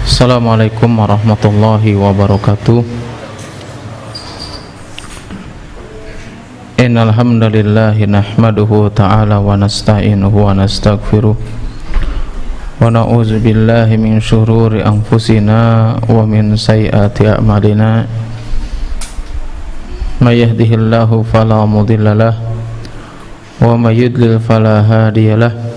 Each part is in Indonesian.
Assalamualaikum warahmatullahi wabarakatuh. Innal hamdalillah nahmaduhu ta'ala wa nasta'inuhu wa nastaghfiruh wa na'udzu billahi min syururi anfusina wa min sayyiati a'malina. May yahdihillahu fala mudhillalah wa may yudlil fala hadiyalah.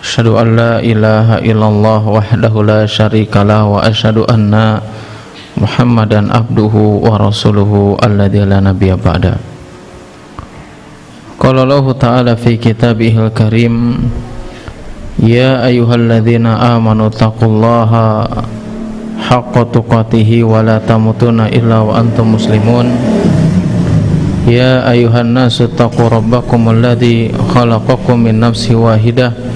Asyhadu an la ilaha illallah wahdahu la syarikalah wa asyhadu anna Muhammadan abduhu wa rasuluhu alladzi la nabiyya ba'da. Qala Allah ta'ala fi kitabihil karim, ya ayyuhalladzina amanu taqullaha haqqa tuqatih wa la tamutunna illa wa antum muslimun. Ya ayyuhan nasu taqu rabbakumul ladzi khalaqakum min nafsin wahidah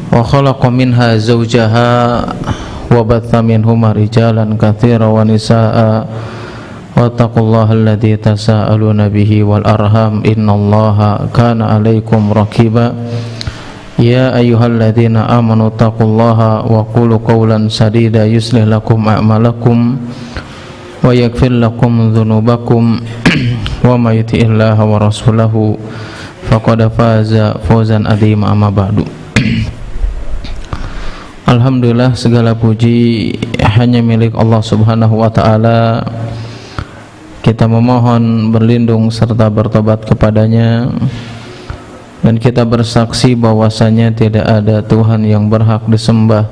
wa khalaqa minha zawjaha wa batha minhuma rijalan katsiran wa nisaa wattaqullaha alladzi tasaaluna bihi wal arham innallaha kana 'alaikum raqiba. Ya ayyuhalladzina amanu taqullaha wa qulu qawlan sadida yuslih lakum a'malakum wa yaghfir lakum dhunubakum wa may yuti'illaha wa rasulahu faqad faza fawzan 'azima. Amma ba'du. Alhamdulillah, segala puji hanya milik Allah Subhanahu wa ta'ala. Kita memohon berlindung serta bertobat kepadanya, dan kita bersaksi bahwasanya tidak ada Tuhan yang berhak disembah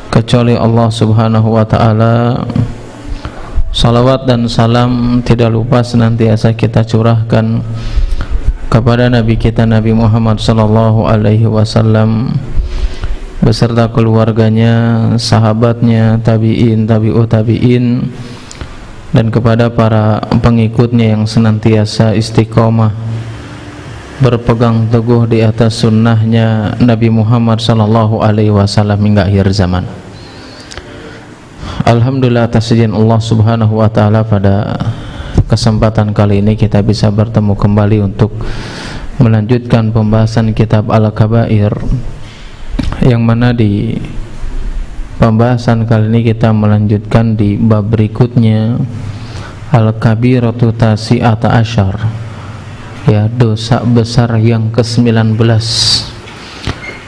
kecuali Allah Subhanahu wa ta'ala. Salawat dan salam tidak lupa senantiasa kita curahkan kepada Nabi kita Nabi Muhammad sallallahu alaihi wasallam beserta keluarganya, sahabatnya, tabi'in, tabi'ut tabi'in, dan kepada para pengikutnya yang senantiasa istiqomah berpegang teguh di atas sunnahnya Nabi Muhammad sallallahu alaihi wasallam hingga akhir zaman. Alhamdulillah atas izin Allah Subhanahu wa ta'ala, pada kesempatan kali ini kita bisa bertemu kembali untuk melanjutkan pembahasan kitab Al-Kabair, yang mana di pembahasan kali ini kita melanjutkan di bab berikutnya, Al-Kabiratu Tasi'ata Asyar, ya, dosa besar yang ke-19,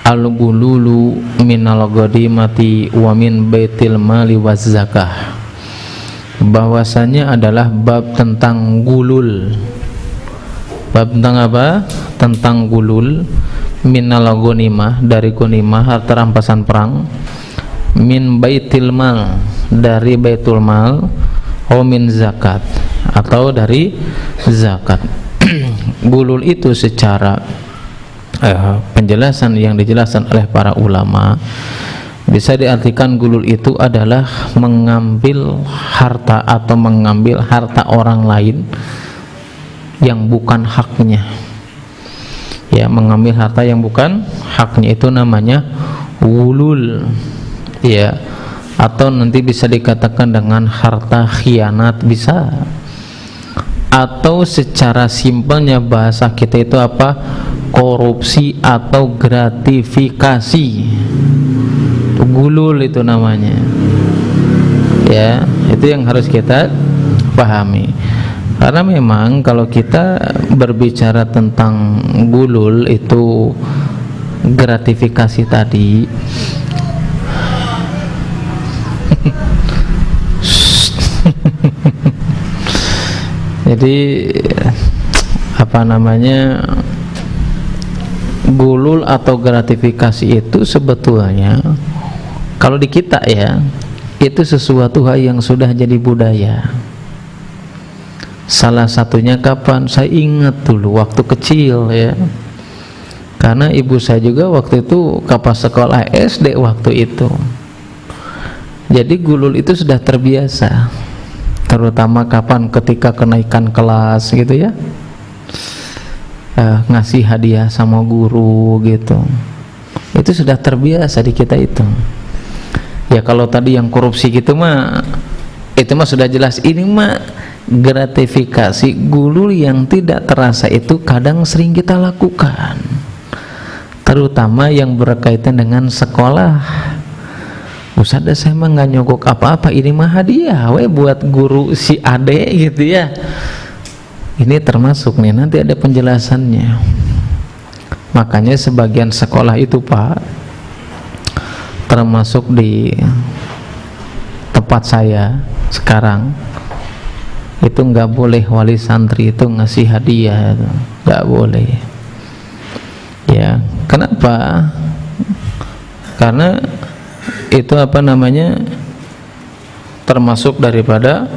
Al-Gululu minal ghodimati wa min baitil mali waz zakah. Bahwasanya adalah bab tentang gulul. Bab tentang apa? Tentang gulul. Minal ghanimah, dari ghanimah harta rampasan perang, min baitil mal, dari baitul mal, atau min zakat, atau dari zakat. Gulul itu secara penjelasan yang dijelaskan oleh para ulama, bisa diartikan gulul itu adalah mengambil harta atau mengambil harta orang lain yang bukan haknya. Ya, mengambil harta yang bukan haknya, itu namanya gulul, ya. Atau nanti bisa dikatakan dengan harta khianat, bisa. Atau secara simpelnya bahasa kita itu apa? Korupsi atau gratifikasi. Itu gulul itu namanya. Ya, itu yang harus kita pahami. Karena memang kalau kita berbicara tentang gulul itu gratifikasi tadi, jadi apa namanya, gulul atau gratifikasi itu sebetulnya kalau di kita, ya, itu sesuatu hal yang sudah jadi budaya. Salah satunya kapan? Saya ingat dulu waktu kecil, ya, karena ibu saya juga waktu itu kapas sekolah SD waktu itu. Jadi gulul itu sudah terbiasa, terutama kapan? Ketika kenaikan kelas gitu, ya, ngasih hadiah sama guru gitu, itu sudah terbiasa di kita itu. Ya, kalau tadi yang korupsi gitu mah, itu mah sudah jelas. Ini mah gratifikasi, gulul yang tidak terasa itu kadang sering kita lakukan. terutama yang berkaitan dengan sekolah, Ustaz, saya mah nggak nyogok apa-apa, ini mah hadiah we buat guru si Ade gitu ya. Ini termasuk nih, nanti ada penjelasannya. Makanya sebagian sekolah itu Pak, termasuk di tempat saya sekarang, itu nggak boleh wali santri itu ngasih hadiah, nggak boleh. Ya, kenapa? Karena itu apa namanya, termasuk daripada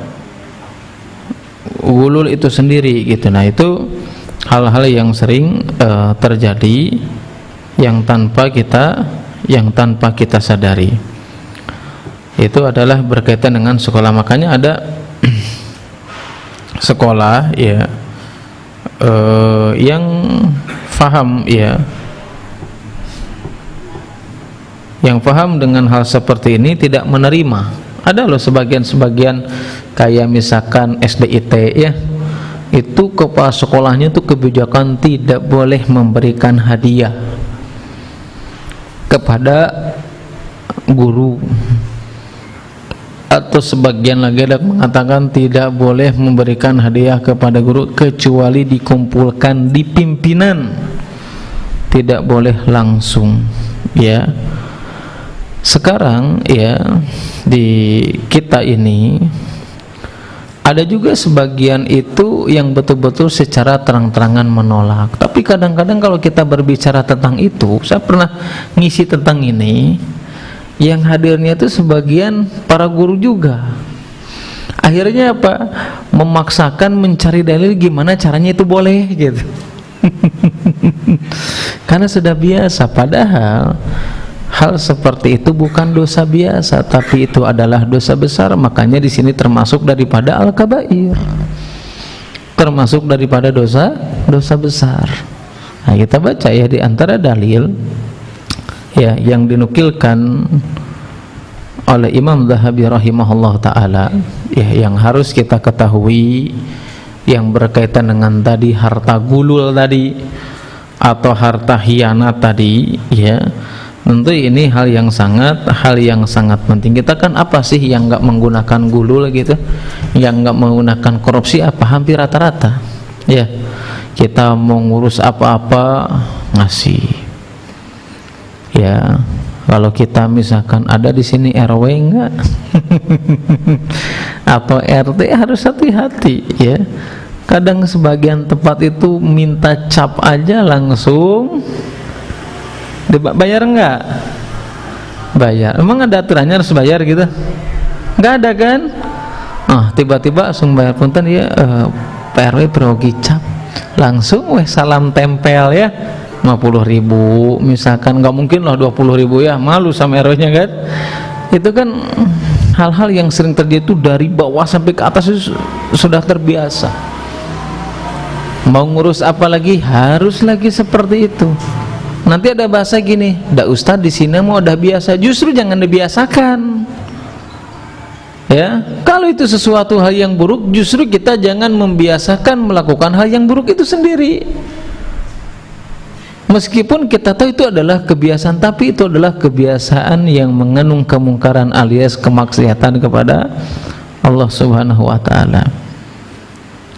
gulul itu sendiri gitu. Nah itu hal-hal yang sering terjadi yang tanpa kita sadari. Itu adalah berkaitan dengan sekolah. Makanya ada sekolah ya yang faham ya, yang paham dengan hal seperti ini tidak menerima. Ada loh sebagian kayak misalkan SDIT ya, itu kepala sekolahnya itu kebijakan tidak boleh memberikan hadiah kepada guru, atau sebagian lagi ada mengatakan tidak boleh memberikan hadiah kepada guru kecuali dikumpulkan di pimpinan, tidak boleh langsung ya. Sekarang ya di kita ini ada juga sebagian itu yang betul-betul secara terang-terangan menolak. Tapi kadang-kadang kalau kita berbicara tentang itu, saya pernah ngisi tentang ini, yang hadirnya itu sebagian para guru juga. Akhirnya apa? Memaksakan mencari dalil gimana caranya itu boleh gitu. Karena sudah biasa, padahal hal seperti itu bukan dosa biasa, tapi itu adalah dosa besar. Makanya di sini termasuk daripada al-kabair, termasuk daripada dosa besar. Nah, kita baca ya di antara dalil ya yang dinukilkan oleh Imam Zahabi rahimahullah taala ya, yang harus kita ketahui yang berkaitan dengan tadi harta gulul tadi atau harta khianat tadi ya. Tentu ini hal yang sangat penting. Kita kan apa sih yang nggak menggunakan gulul gitu, yang nggak menggunakan korupsi apa? Hampir rata-rata ya. Kita mau ngurus apa-apa ngasih ya. Kalau kita misalkan ada di sini RW enggak atau RT, harus hati-hati ya. Kadang sebagian tempat itu minta cap aja langsung bayar enggak? Bayar. Emang ada aturannya harus bayar gitu? Enggak ada kan? Tiba-tiba langsung bayar. Punten ya Pak RW perogi cap, langsung salam tempel ya, 50.000 misalkan. Nggak mungkin lah 20.000 ya, malu sama RW nya kan. Itu kan hal-hal yang sering terjadi itu dari bawah sampai ke atas itu sudah terbiasa. Mau ngurus apa lagi harus lagi seperti itu. Nanti ada bahasa gini, "Dah Ustadz di sini mau udah biasa." Justru jangan dibiasakan. Ya, kalau itu sesuatu hal yang buruk, justru kita jangan membiasakan melakukan hal yang buruk itu sendiri. Meskipun kita tahu itu adalah kebiasaan, tapi itu adalah kebiasaan yang mengandung kemungkaran alias kemaksiatan kepada Allah Subhanahu wa taala.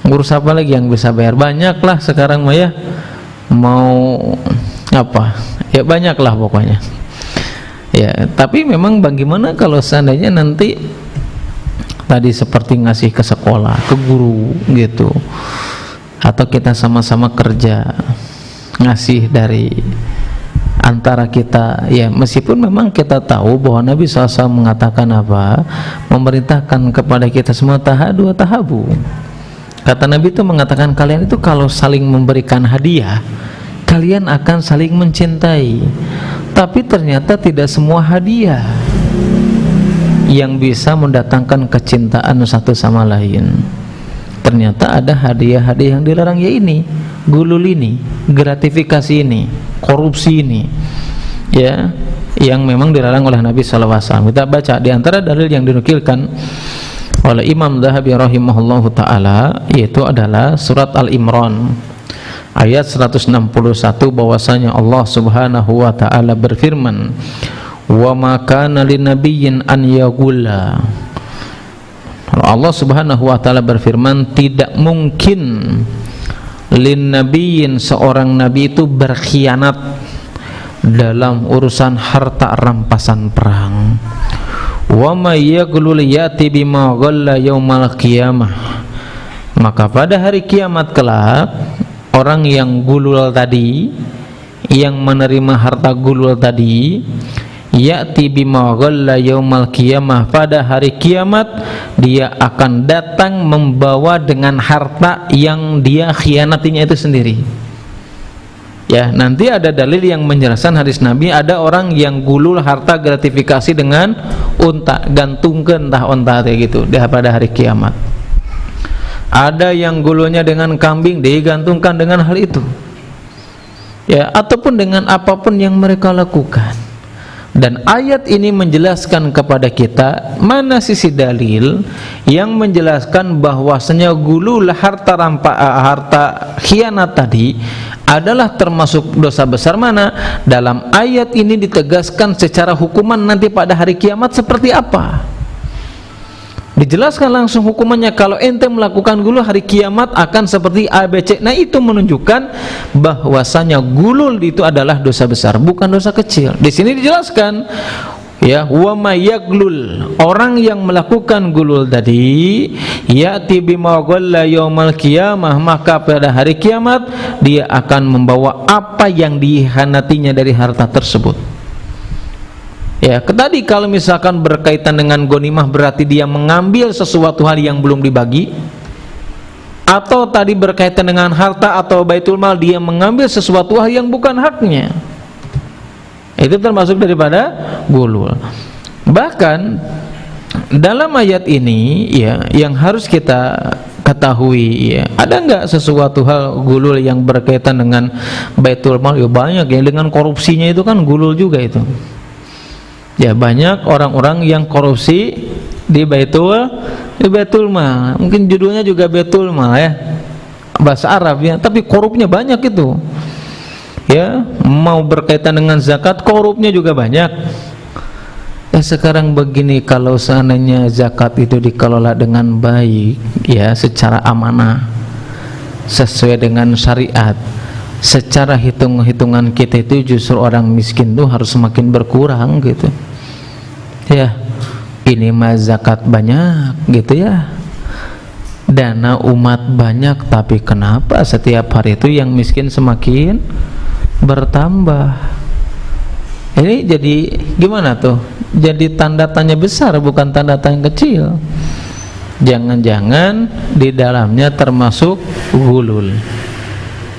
Ngurus apa lagi yang bisa bayar? Banyak lah sekarang mah ya. Mau apa? Ya banyak lah pokoknya. Ya, tapi memang bagaimana kalau seandainya nanti tadi seperti ngasih ke sekolah, ke guru gitu, atau kita sama-sama kerja ngasih dari antara kita ya, meskipun memang kita tahu bahwa Nabi SAW mengatakan apa, memerintahkan kepada kita semua tahadu wa tahabu. Kata Nabi itu mengatakan kalian itu kalau saling memberikan hadiah kalian akan saling mencintai. Tapi ternyata tidak semua hadiah yang bisa mendatangkan kecintaan satu sama lain. Ternyata ada hadiah-hadiah yang dilarang, ya ini, gulul ini, gratifikasi ini, korupsi ini ya, yang memang dilarang oleh Nabi SAW. Kita baca di antara dalil yang dinukilkan oleh Imam Zahabi rahimahullahu ta'ala, yaitu adalah surat Al-Imran ayat 161, bahwasanya Allah Subhanahu wa ta'ala berfirman, wa ma kana linabiyyin an yaghula. Allah Subhanahu wa taala berfirman, tidak mungkin linnabiyyin, seorang nabi itu berkhianat dalam urusan harta rampasan perang. Wa may yaghlul yati bima ghalla yaumal qiyamah, maka pada hari kiamat kelak orang yang gulul tadi, yang menerima harta gulul tadi, ya'ti bima ghalla yaumal qiyamah, pada hari kiamat dia akan datang membawa dengan harta yang dia khianatinya itu sendiri. Ya, nanti ada dalil yang menjelaskan hadis Nabi, ada orang yang gulul harta gratifikasi dengan unta, gantungkeun tah unta kayak gitu pada hari kiamat. Ada yang gululnya dengan kambing, digantungkan dengan hal itu. Ya, ataupun dengan apapun yang mereka lakukan. Dan ayat ini menjelaskan kepada kita mana sisi dalil yang menjelaskan bahwasanya gulul harta khianat tadi adalah termasuk dosa besar. Mana dalam ayat ini ditegaskan secara hukuman nanti pada hari kiamat seperti apa, dijelaskan langsung hukumannya. Kalau ente melakukan gulul hari kiamat akan seperti ABC. Nah, itu menunjukkan bahwasanya gulul itu adalah dosa besar, bukan dosa kecil. Di sini dijelaskan, ya, wa may yaglul, orang yang melakukan gulul tadi, ya'ti bima ghalla yaumal qiyamah, maka pada hari kiamat dia akan membawa apa yang dikhianatinya dari harta tersebut. Ya, tadi kalau misalkan berkaitan dengan ghanimah berarti dia mengambil sesuatu hal yang belum dibagi, atau tadi berkaitan dengan harta atau baitul mal, dia mengambil sesuatu hal yang bukan haknya. Itu termasuk daripada gulul. Bahkan dalam ayat ini, ya, yang harus kita ketahui, ya, ada enggak sesuatu hal gulul yang berkaitan dengan baitul mal? Ya banyak, ya, dengan korupsinya itu kan gulul juga itu. Ya, banyak orang-orang yang korupsi di baitul mal. Mungkin judulnya juga baitul mal, ya, bahasa Arab, ya, tapi korupnya banyak itu. Ya, mau berkaitan dengan zakat, korupnya juga banyak. Ya, sekarang begini, kalau seandainya zakat itu dikelola dengan baik, ya, secara amanah, sesuai dengan syariat, secara hitung-hitungan kita itu justru orang miskin tuh harus semakin berkurang gitu. Ya, ini mah zakat banyak gitu, ya, dana umat banyak, tapi kenapa setiap hari itu yang miskin semakin bertambah? Ini jadi gimana tuh? Jadi tanda tanya besar, bukan tanda tanya kecil. Jangan-jangan di dalamnya termasuk gulul.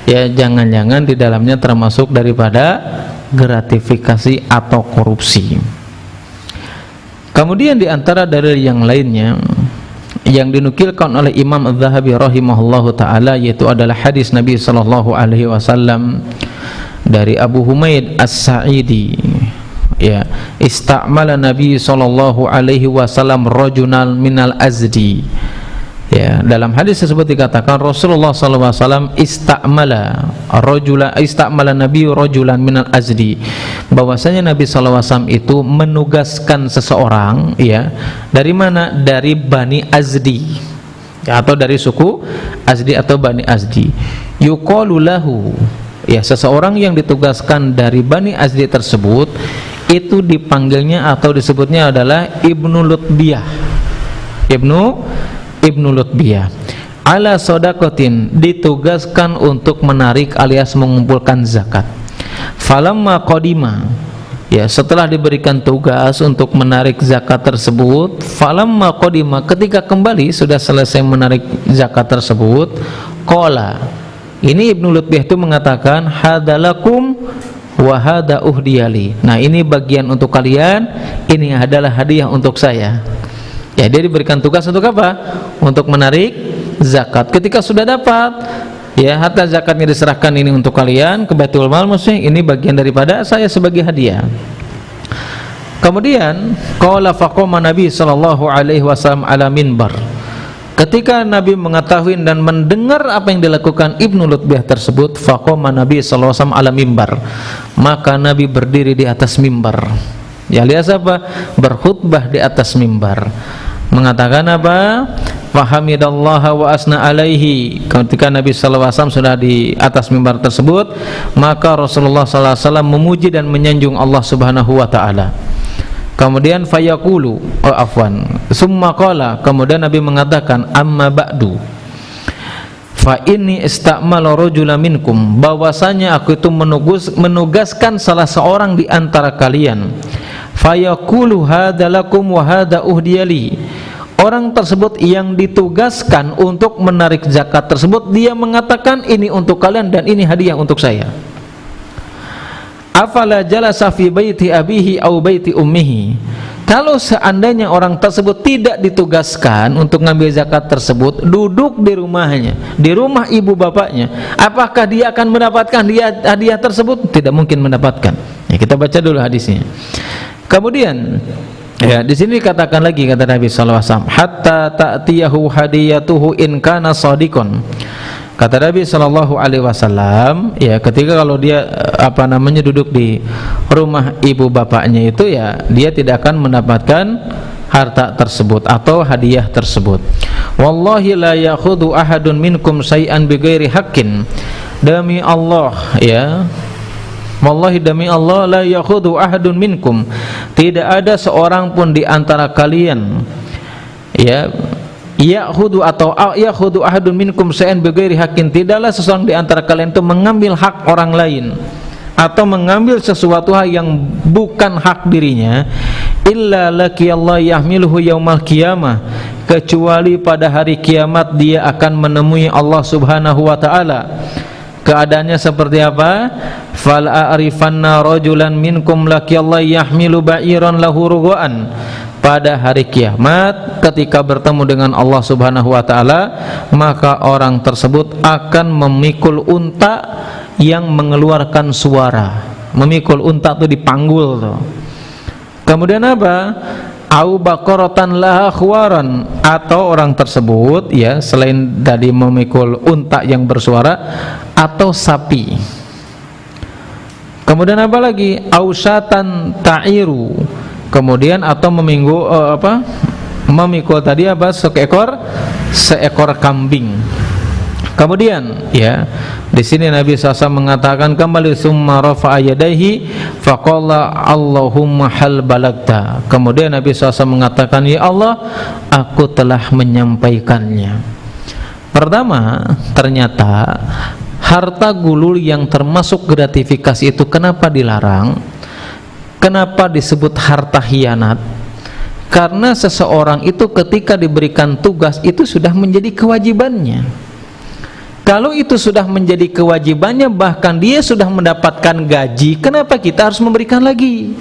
Ya, jangan-jangan di dalamnya termasuk daripada gratifikasi atau korupsi. Kemudian di antara dalil yang lainnya yang dinukilkan oleh Imam Az-Zahabi rahimahullahu taala, yaitu adalah hadis Nabi sallallahu alaihi wasallam dari Abu Humaid As-Sa'idi, ya, istamala Nabi sallallahu alaihi wasallam rajulan minal Azdi. Ya, dalam hadis tersebut dikatakan Rasulullah sallallahu alaihi wasallam istamala Nabi rajulan minal Azdi, bahwasanya Nabi sallallahu alaihi wasallam itu menugaskan seseorang, ya, dari mana? Dari Bani Azdi, ya, atau dari suku Azdi atau Bani Azdi. Yuqalu lahu, ya, seseorang yang ditugaskan dari Bani Azdi tersebut itu dipanggilnya atau disebutnya adalah Ibnu Lutbiyah. Ibnu Lutbiyah ala sodakotin, ditugaskan untuk menarik alias mengumpulkan zakat. Falamma qadima, ya, setelah diberikan tugas untuk menarik zakat tersebut, falamma qadima, ketika kembali sudah selesai menarik zakat tersebut, qala, ini Ibnu Lutbiyah itu mengatakan, hadalakum wa hada uhdiyali. Nah, ini bagian untuk kalian, ini adalah hadiah untuk saya. Ya, dia diberikan tugas untuk apa? Untuk menarik zakat. Ketika sudah dapat, ya, harta zakatnya diserahkan, ini untuk kalian ke Baitul Mal, maksudnya ini bagian daripada saya sebagai hadiah. Kemudian qala faqama Nabi sallallahu alaihi wasallam ala minbar. Ketika Nabi mengetahui dan mendengar apa yang dilakukan Ibnu Lutbiyah tersebut, faqama Nabi sallallahu alaihi wasallam ala minbar, maka Nabi berdiri di atas mimbar. Ya, alias apa? Berkhutbah di atas mimbar. Mengatakan apa? Fahamidallaha wa asna alaihi. Ketika Nabi sallallahu alaihi wasallam sudah di atas mimbar tersebut, maka Rasulullah sallallahu alaihi wasallam memuji dan menyanjung Allah Subhanahu wa taala. Kemudian fayaqulu, summa qala, kemudian Nabi mengatakan, amma ba'du fa inni istamala rajulan minkum, bahwasanya aku itu menugaskan salah seorang di antara kalian, fayaqulu hadza lakum wa hadza uhdiyali. Orang tersebut yang ditugaskan untuk menarik zakat tersebut, dia mengatakan ini untuk kalian dan ini hadiah untuk saya. Afala jalasa fi baiti abihi au baiti ummihi. Kalau seandainya orang tersebut tidak ditugaskan untuk ngambil zakat tersebut, duduk di rumahnya, di rumah ibu bapaknya, apakah dia akan mendapatkan hadiah tersebut? Tidak mungkin mendapatkan. Ya, kita baca dulu hadisnya. Kemudian ya, di sini dikatakan lagi, kata Nabi sallallahu alaihi wasallam, hatta ta'tiyahu hadiyatuhu in kana shadiqan. Kata Nabi sallallahu alaihi wasallam, ya, ketika kalau dia duduk di rumah ibu bapaknya itu, ya, dia tidak akan mendapatkan harta tersebut atau hadiah tersebut. Wallahi la yakhudhu ahadun minkum syai'an bighairi haqqin. Demi Allah, ya, wallahi demi Allah, la yakhudhu ahadun minkum, tidak ada seorang pun di antara kalian, ya, ya'khudhu atau ya'khudhu ahadun minkum syai'an bighairi haqqin, tidaklah seseorang di antara kalian itu mengambil hak orang lain atau mengambil sesuatu hal yang bukan hak dirinya, illa laqiyallahu yahmiluhu yaumal qiyamah, kecuali pada hari kiamat dia akan menemui Allah Subhanahu wa taala. Keadaannya seperti apa? Fal a'rifanna rajulan minkum laqiyallahu yahmilu ba'iran lahu rugha'an. Pada hari kiamat ketika bertemu dengan Allah Subhanahu wa taala, maka orang tersebut akan memikul unta yang mengeluarkan suara. Memikul unta itu dipanggul tuh. Kemudian apa? Au baqaratan laha khwaran, atau orang tersebut, ya, selain dari memikul unta yang bersuara, atau sapi. Kemudian apa lagi? Ausatan ta'iru. Kemudian atau memikul tadi apa? Seekor kambing. Kemudian, ya, di sini Nabi SAW mengatakan kembali, summa rafa'a yadayhi faqala Allahumma hal balagta. Kemudian Nabi SAW mengatakan, ya Allah, aku telah menyampaikannya. Pertama, ternyata harta gulul yang termasuk gratifikasi itu kenapa dilarang? Kenapa disebut harta khianat? Karena seseorang itu ketika diberikan tugas itu sudah menjadi kewajibannya. Kalau itu sudah menjadi kewajibannya, bahkan dia sudah mendapatkan gaji, kenapa kita harus memberikan lagi?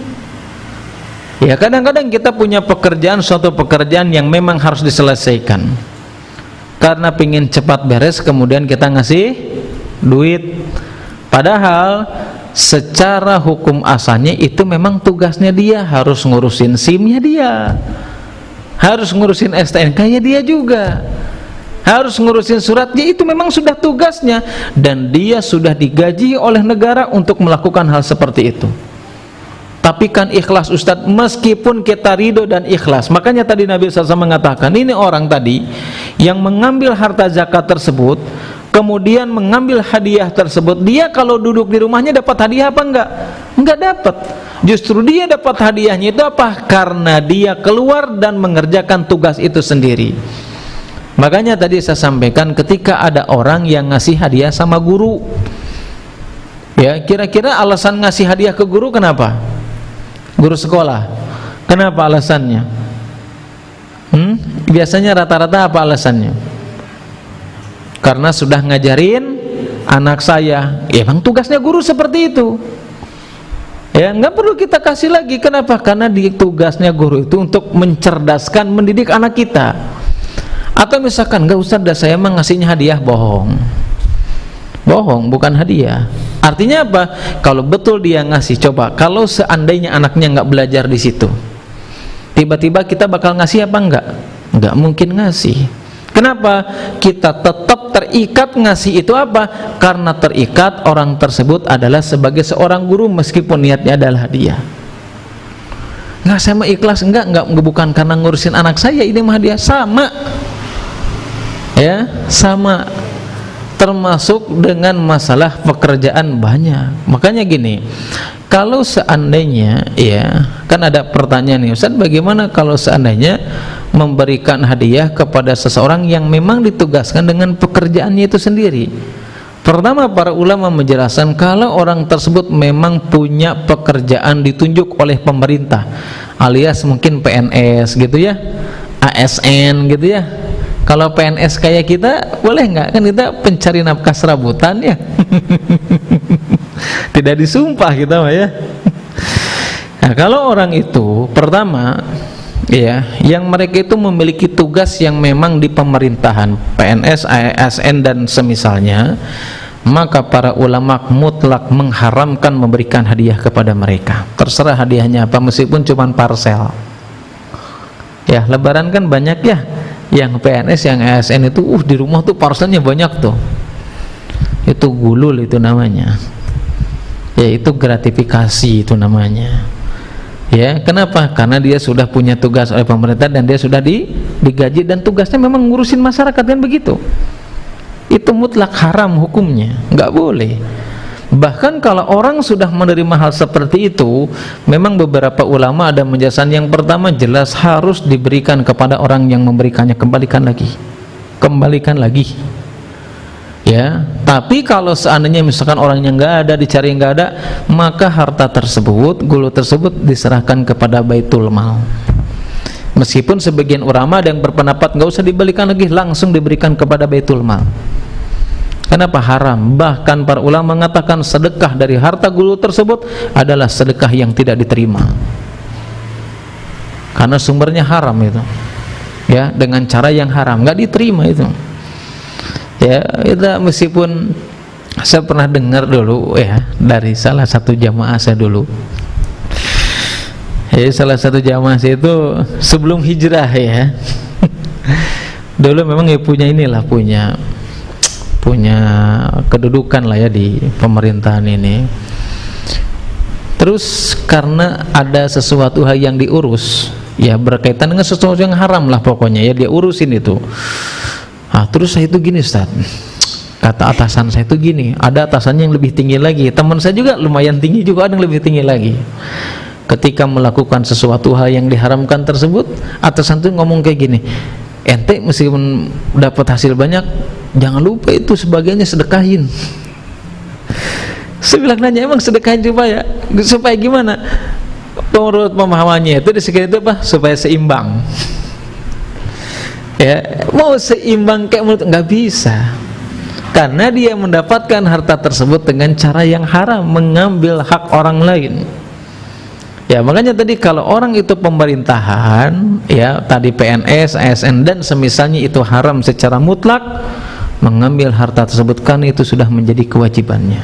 Ya, kadang-kadang kita punya pekerjaan, suatu pekerjaan yang memang harus diselesaikan. Karena pengen cepat beres, kemudian kita ngasih duit. Padahal secara hukum asalnya itu memang tugasnya dia, harus ngurusin SIM-nya dia, harus ngurusin STNK-nya dia juga, harus ngurusin suratnya, itu memang sudah tugasnya, dan dia sudah digaji oleh negara untuk melakukan hal seperti itu. Tapi kan ikhlas Ustadz, meskipun kita ridho dan ikhlas. Makanya tadi Nabi SAW mengatakan, ini orang tadi yang mengambil harta zakat tersebut, kemudian mengambil hadiah tersebut, dia kalau duduk di rumahnya dapat hadiah apa enggak? Enggak dapat. Justru dia dapat hadiahnya itu apa? Karena dia keluar dan mengerjakan tugas itu sendiri. Makanya tadi saya sampaikan, ketika ada orang yang ngasih hadiah sama guru, ya, kira-kira alasan ngasih hadiah ke guru kenapa? Guru sekolah, kenapa alasannya? Biasanya rata-rata apa alasannya? Karena sudah ngajarin anak saya. Ya, emang tugasnya guru seperti itu. Ya, nggak perlu kita kasih lagi. Kenapa? Karena tugasnya guru itu untuk mencerdaskan, mendidik anak kita. Atau misalkan, nggak usah, dah saya emang ngasihnya hadiah, bohong. Bohong, bukan hadiah. Artinya apa? Kalau betul dia ngasih, coba kalau seandainya anaknya nggak belajar di situ, tiba-tiba kita bakal ngasih apa enggak? Nggak mungkin ngasih. Kenapa? Kita tetap terikat ngasih itu apa? Karena terikat orang tersebut adalah sebagai seorang guru, meskipun niatnya adalah hadiah. Nggak, saya mah ikhlas, enggak bukan karena ngurusin anak saya, ini mah hadiah. Sama ya, sama. Termasuk dengan masalah pekerjaan banyak. Makanya gini, kalau seandainya ya, kan ada pertanyaan nih, Ustaz, bagaimana kalau seandainya memberikan hadiah kepada seseorang yang memang ditugaskan dengan pekerjaannya itu sendiri? Pertama, para ulama menjelaskan kalau orang tersebut memang punya pekerjaan ditunjuk oleh pemerintah, alias mungkin PNS gitu ya, ASN gitu ya. Kalau PNS kayak kita boleh nggak? Kan kita pencari nafkah serabutan ya. Tidak disumpah kita mah ya. Nah, kalau orang itu pertama ya, yang mereka itu memiliki tugas yang memang di pemerintahan, PNS, ASN dan semisalnya, maka para ulama mutlak mengharamkan memberikan hadiah kepada mereka. Terserah hadiahnya apa, meskipun cuma parcel. Ya, lebaran kan banyak ya. Yang PNS, yang ASN itu di rumah tuh parcelnya banyak tuh. Itu gulul itu namanya. Ya, itu gratifikasi itu namanya. Ya, kenapa? Karena dia sudah punya tugas oleh pemerintah dan dia sudah digaji dan tugasnya memang ngurusin masyarakat, kan begitu. Itu mutlak haram hukumnya, nggak boleh. Bahkan kalau orang sudah menerima hal seperti itu, memang beberapa ulama ada menjelaskan, yang pertama jelas harus diberikan kepada orang yang memberikannya, kembalikan lagi ya. Tapi kalau seandainya misalkan orangnya nggak ada, dicari nggak ada, maka harta tersebut, gulu tersebut diserahkan kepada Baitul Mal. Meskipun sebagian ulama ada yang berpendapat nggak usah dibalikan lagi, langsung diberikan kepada Baitul Mal. Kenapa haram? Bahkan para ulama mengatakan sedekah dari harta gulu tersebut adalah sedekah yang tidak diterima, karena sumbernya haram itu ya, dengan cara yang haram, nggak diterima itu ya. Kita meskipun saya pernah dengar dulu ya dari salah satu jamaah saya dulu ya, salah satu jamaah saya itu sebelum hijrah ya dulu memang ya punya inilah, punya kedudukan lah ya di pemerintahan ini. Terus karena ada sesuatu hal yang diurus ya, berkaitan dengan sesuatu yang haram lah pokoknya ya, dia urusin itu. Nah, terus saya itu gini, Ustaz, kata atasan saya itu gini, ada atasannya yang lebih tinggi lagi, teman saya juga lumayan tinggi juga, ada yang lebih tinggi lagi. Ketika melakukan sesuatu hal yang diharamkan tersebut, atasan itu ngomong kayak gini, ente meskipun dapat hasil banyak, jangan lupa itu sebagiannya sedekahin. Saya bilang, nanya, emang sedekahin supaya gimana? Menurut pemahamannya itu disegini itu apa? Supaya seimbang ya. Mau seimbang kayak menurut, nggak bisa, karena dia mendapatkan harta tersebut dengan cara yang haram, mengambil hak orang lain ya. Makanya tadi kalau orang itu pemerintahan ya, tadi PNS, ASN dan semisalnya, itu haram secara mutlak mengambil harta tersebut, karena itu sudah menjadi kewajibannya.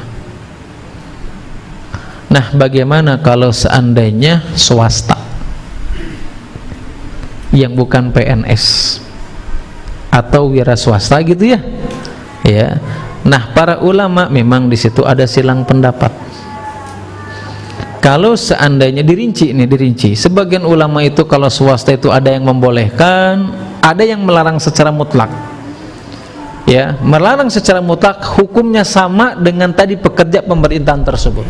Nah, bagaimana kalau seandainya swasta yang bukan PNS atau wira swasta gitu ya? Ya. Nah, para ulama memang di situ ada silang pendapat. Kalau seandainya dirinci, sebagian ulama itu kalau swasta itu ada yang membolehkan, ada yang melarang secara mutlak. Ya, melarang secara mutlak hukumnya sama dengan tadi pekerja pemerintahan tersebut.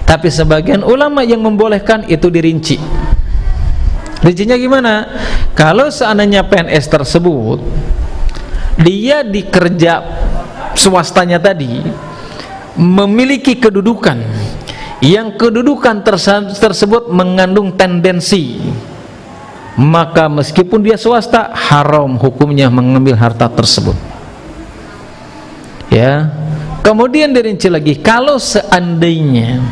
Tapi sebagian ulama yang membolehkan itu dirinci. Rincinya gimana? Kalau seandainya PNS tersebut dia di kerja swastanya tadi memiliki kedudukan yang kedudukan tersebut mengandung tendensi, maka meskipun dia swasta, haram hukumnya mengambil harta tersebut ya. Kemudian dirinci lagi, kalau seandainya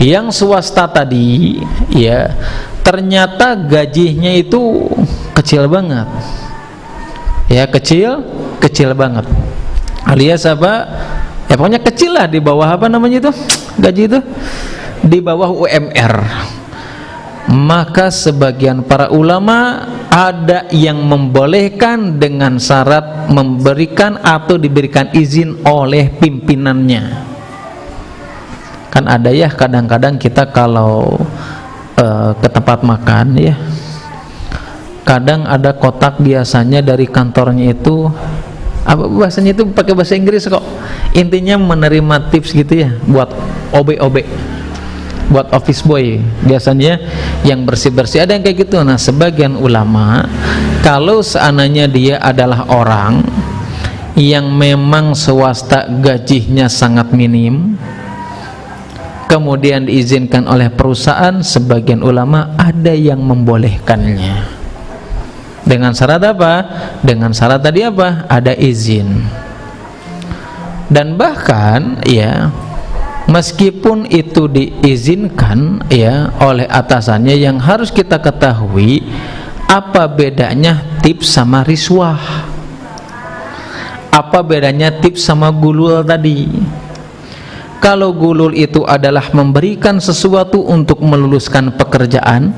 yang swasta tadi ya ternyata gajinya itu kecil banget ya, kecil banget, alias apa ya, pokoknya kecil lah, di bawah apa namanya itu, gaji itu di bawah UMR, maka sebagian para ulama ada yang membolehkan dengan syarat memberikan atau diberikan izin oleh pimpinannya. Kan ada ya kadang-kadang kita kalau ke tempat makan ya, kadang ada kotak biasanya dari kantornya itu apa bahasanya itu pakai bahasa Inggris kok, intinya menerima tips gitu ya buat OB buat office boy biasanya yang bersih-bersih, ada yang kayak gitu. Nah sebagian ulama kalau seandainya dia adalah orang yang memang swasta gajinya sangat minim kemudian diizinkan oleh perusahaan, sebagian ulama ada yang membolehkannya dengan syarat apa? Dengan syarat tadi apa? Ada izin. Dan bahkan ya meskipun itu diizinkan ya oleh atasannya, yang harus kita ketahui apa bedanya tips sama riswah, apa bedanya tips sama gulul tadi. Kalau gulul itu adalah memberikan sesuatu untuk meluluskan pekerjaan,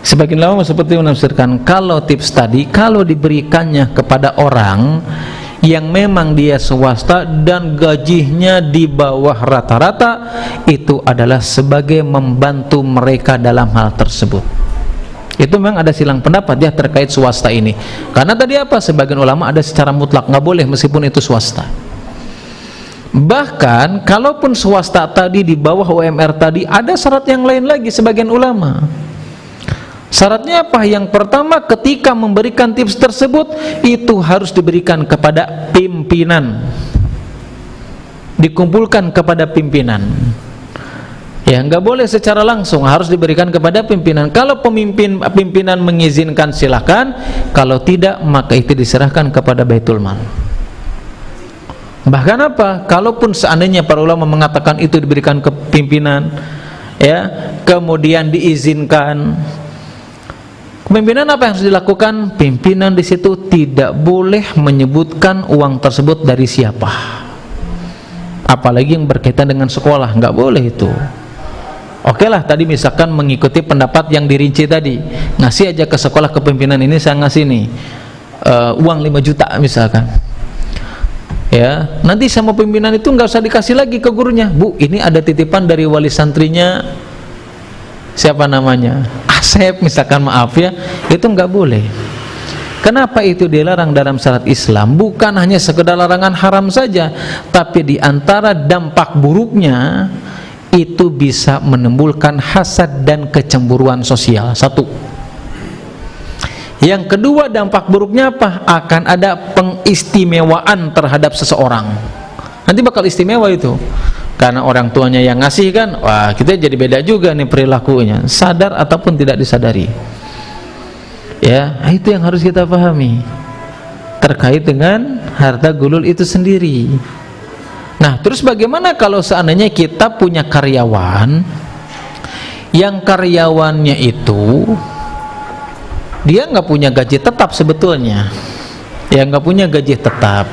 sebagian ulama seperti menafsirkan kalau tips tadi kalau diberikannya kepada orang yang memang dia swasta dan gajinya di bawah rata-rata, itu adalah sebagai membantu mereka dalam hal tersebut. Itu memang ada silang pendapat ya terkait swasta ini, karena tadi apa, sebagian ulama ada secara mutlak nggak boleh meskipun itu swasta. Bahkan kalaupun swasta tadi di bawah UMR tadi, ada syarat yang lain lagi sebagian ulama. Syaratnya apa? Yang pertama, ketika memberikan tips tersebut itu harus diberikan kepada pimpinan, dikumpulkan kepada pimpinan ya, nggak boleh secara langsung, harus diberikan kepada pimpinan. Kalau pimpinan mengizinkan silakan, kalau tidak maka itu diserahkan kepada Baitul Mal. Bahkan apa? Kalaupun seandainya para ulama mengatakan itu diberikan ke pimpinan ya, kemudian diizinkan, pimpinan apa yang harus dilakukan? Pimpinan di situ tidak boleh menyebutkan uang tersebut dari siapa, apalagi yang berkaitan dengan sekolah, nggak boleh itu. Oke lah, tadi misalkan mengikuti pendapat yang dirinci tadi, ngasih aja ke sekolah, ke pimpinan ini saya ngasih nih uang 5 juta misalkan ya, nanti sama pimpinan itu nggak usah dikasih lagi ke gurunya. Bu, ini ada titipan dari wali santrinya siapa namanya, Asep misalkan, maaf ya, itu nggak boleh. Kenapa itu dilarang dalam syariat Islam? Bukan hanya sekedar larangan haram saja, tapi diantara dampak buruknya itu bisa menimbulkan hasad dan kecemburuan sosial. Satu. Yang kedua, dampak buruknya apa? Akan ada pengistimewaan terhadap seseorang. Nanti bakal istimewa itu, karena orang tuanya yang ngasih kan, wah kita jadi beda juga nih perilakunya, sadar ataupun tidak disadari ya. Itu yang harus kita pahami terkait dengan harta gulul itu sendiri. Nah terus bagaimana kalau seandainya kita punya karyawan yang karyawannya itu dia nggak punya gaji tetap sebetulnya ya, nggak punya gaji tetap,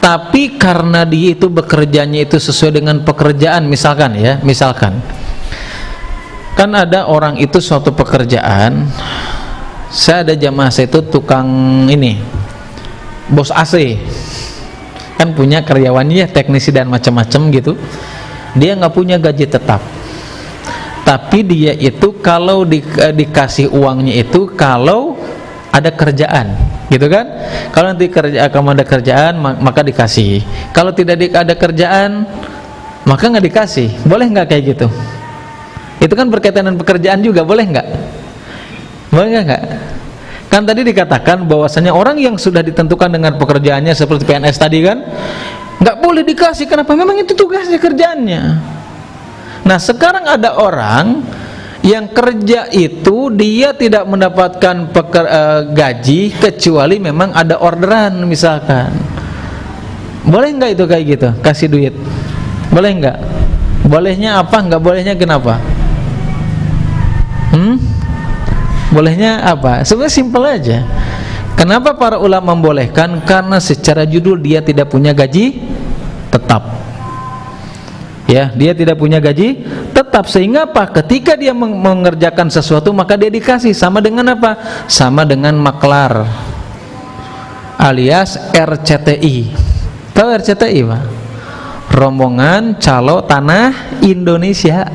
tapi karena dia itu bekerjanya itu sesuai dengan pekerjaan, misalkan ya, misalkan kan ada orang itu suatu pekerjaan, saya ada jamaah saya itu tukang ini, bos AC kan, punya karyawannya teknisi dan macam-macam gitu, dia nggak punya gaji tetap, tapi dia itu kalau dikasih uangnya itu kalau ada kerjaan gitu kan, kalau nanti kamu ada kerjaan maka dikasih, kalau tidak ada kerjaan maka nggak dikasih. Boleh nggak kayak gitu? Itu kan berkaitan dengan pekerjaan juga, boleh nggak? Boleh nggak? Kan tadi dikatakan bahwasanya orang yang sudah ditentukan dengan pekerjaannya seperti PNS tadi kan, nggak boleh dikasih. Kenapa? Memang itu tugasnya, kerjaannya. Nah sekarang ada orang yang kerja itu dia tidak mendapatkan gaji kecuali memang ada orderan misalkan. Boleh nggak itu kayak gitu, kasih duit? Boleh nggak? Bolehnya apa? Nggak bolehnya kenapa? Bolehnya apa? Sebenarnya simpel aja. Kenapa para ulama membolehkan? Karena secara judul dia tidak punya gaji tetap ya, dia tidak punya gaji tetap, sehingga apa? Ketika dia mengerjakan sesuatu maka dia dikasih. Sama dengan apa? Sama dengan maklar alias RCTI. Tahu RCTI Pak? Rombongan Calo Tanah Indonesia.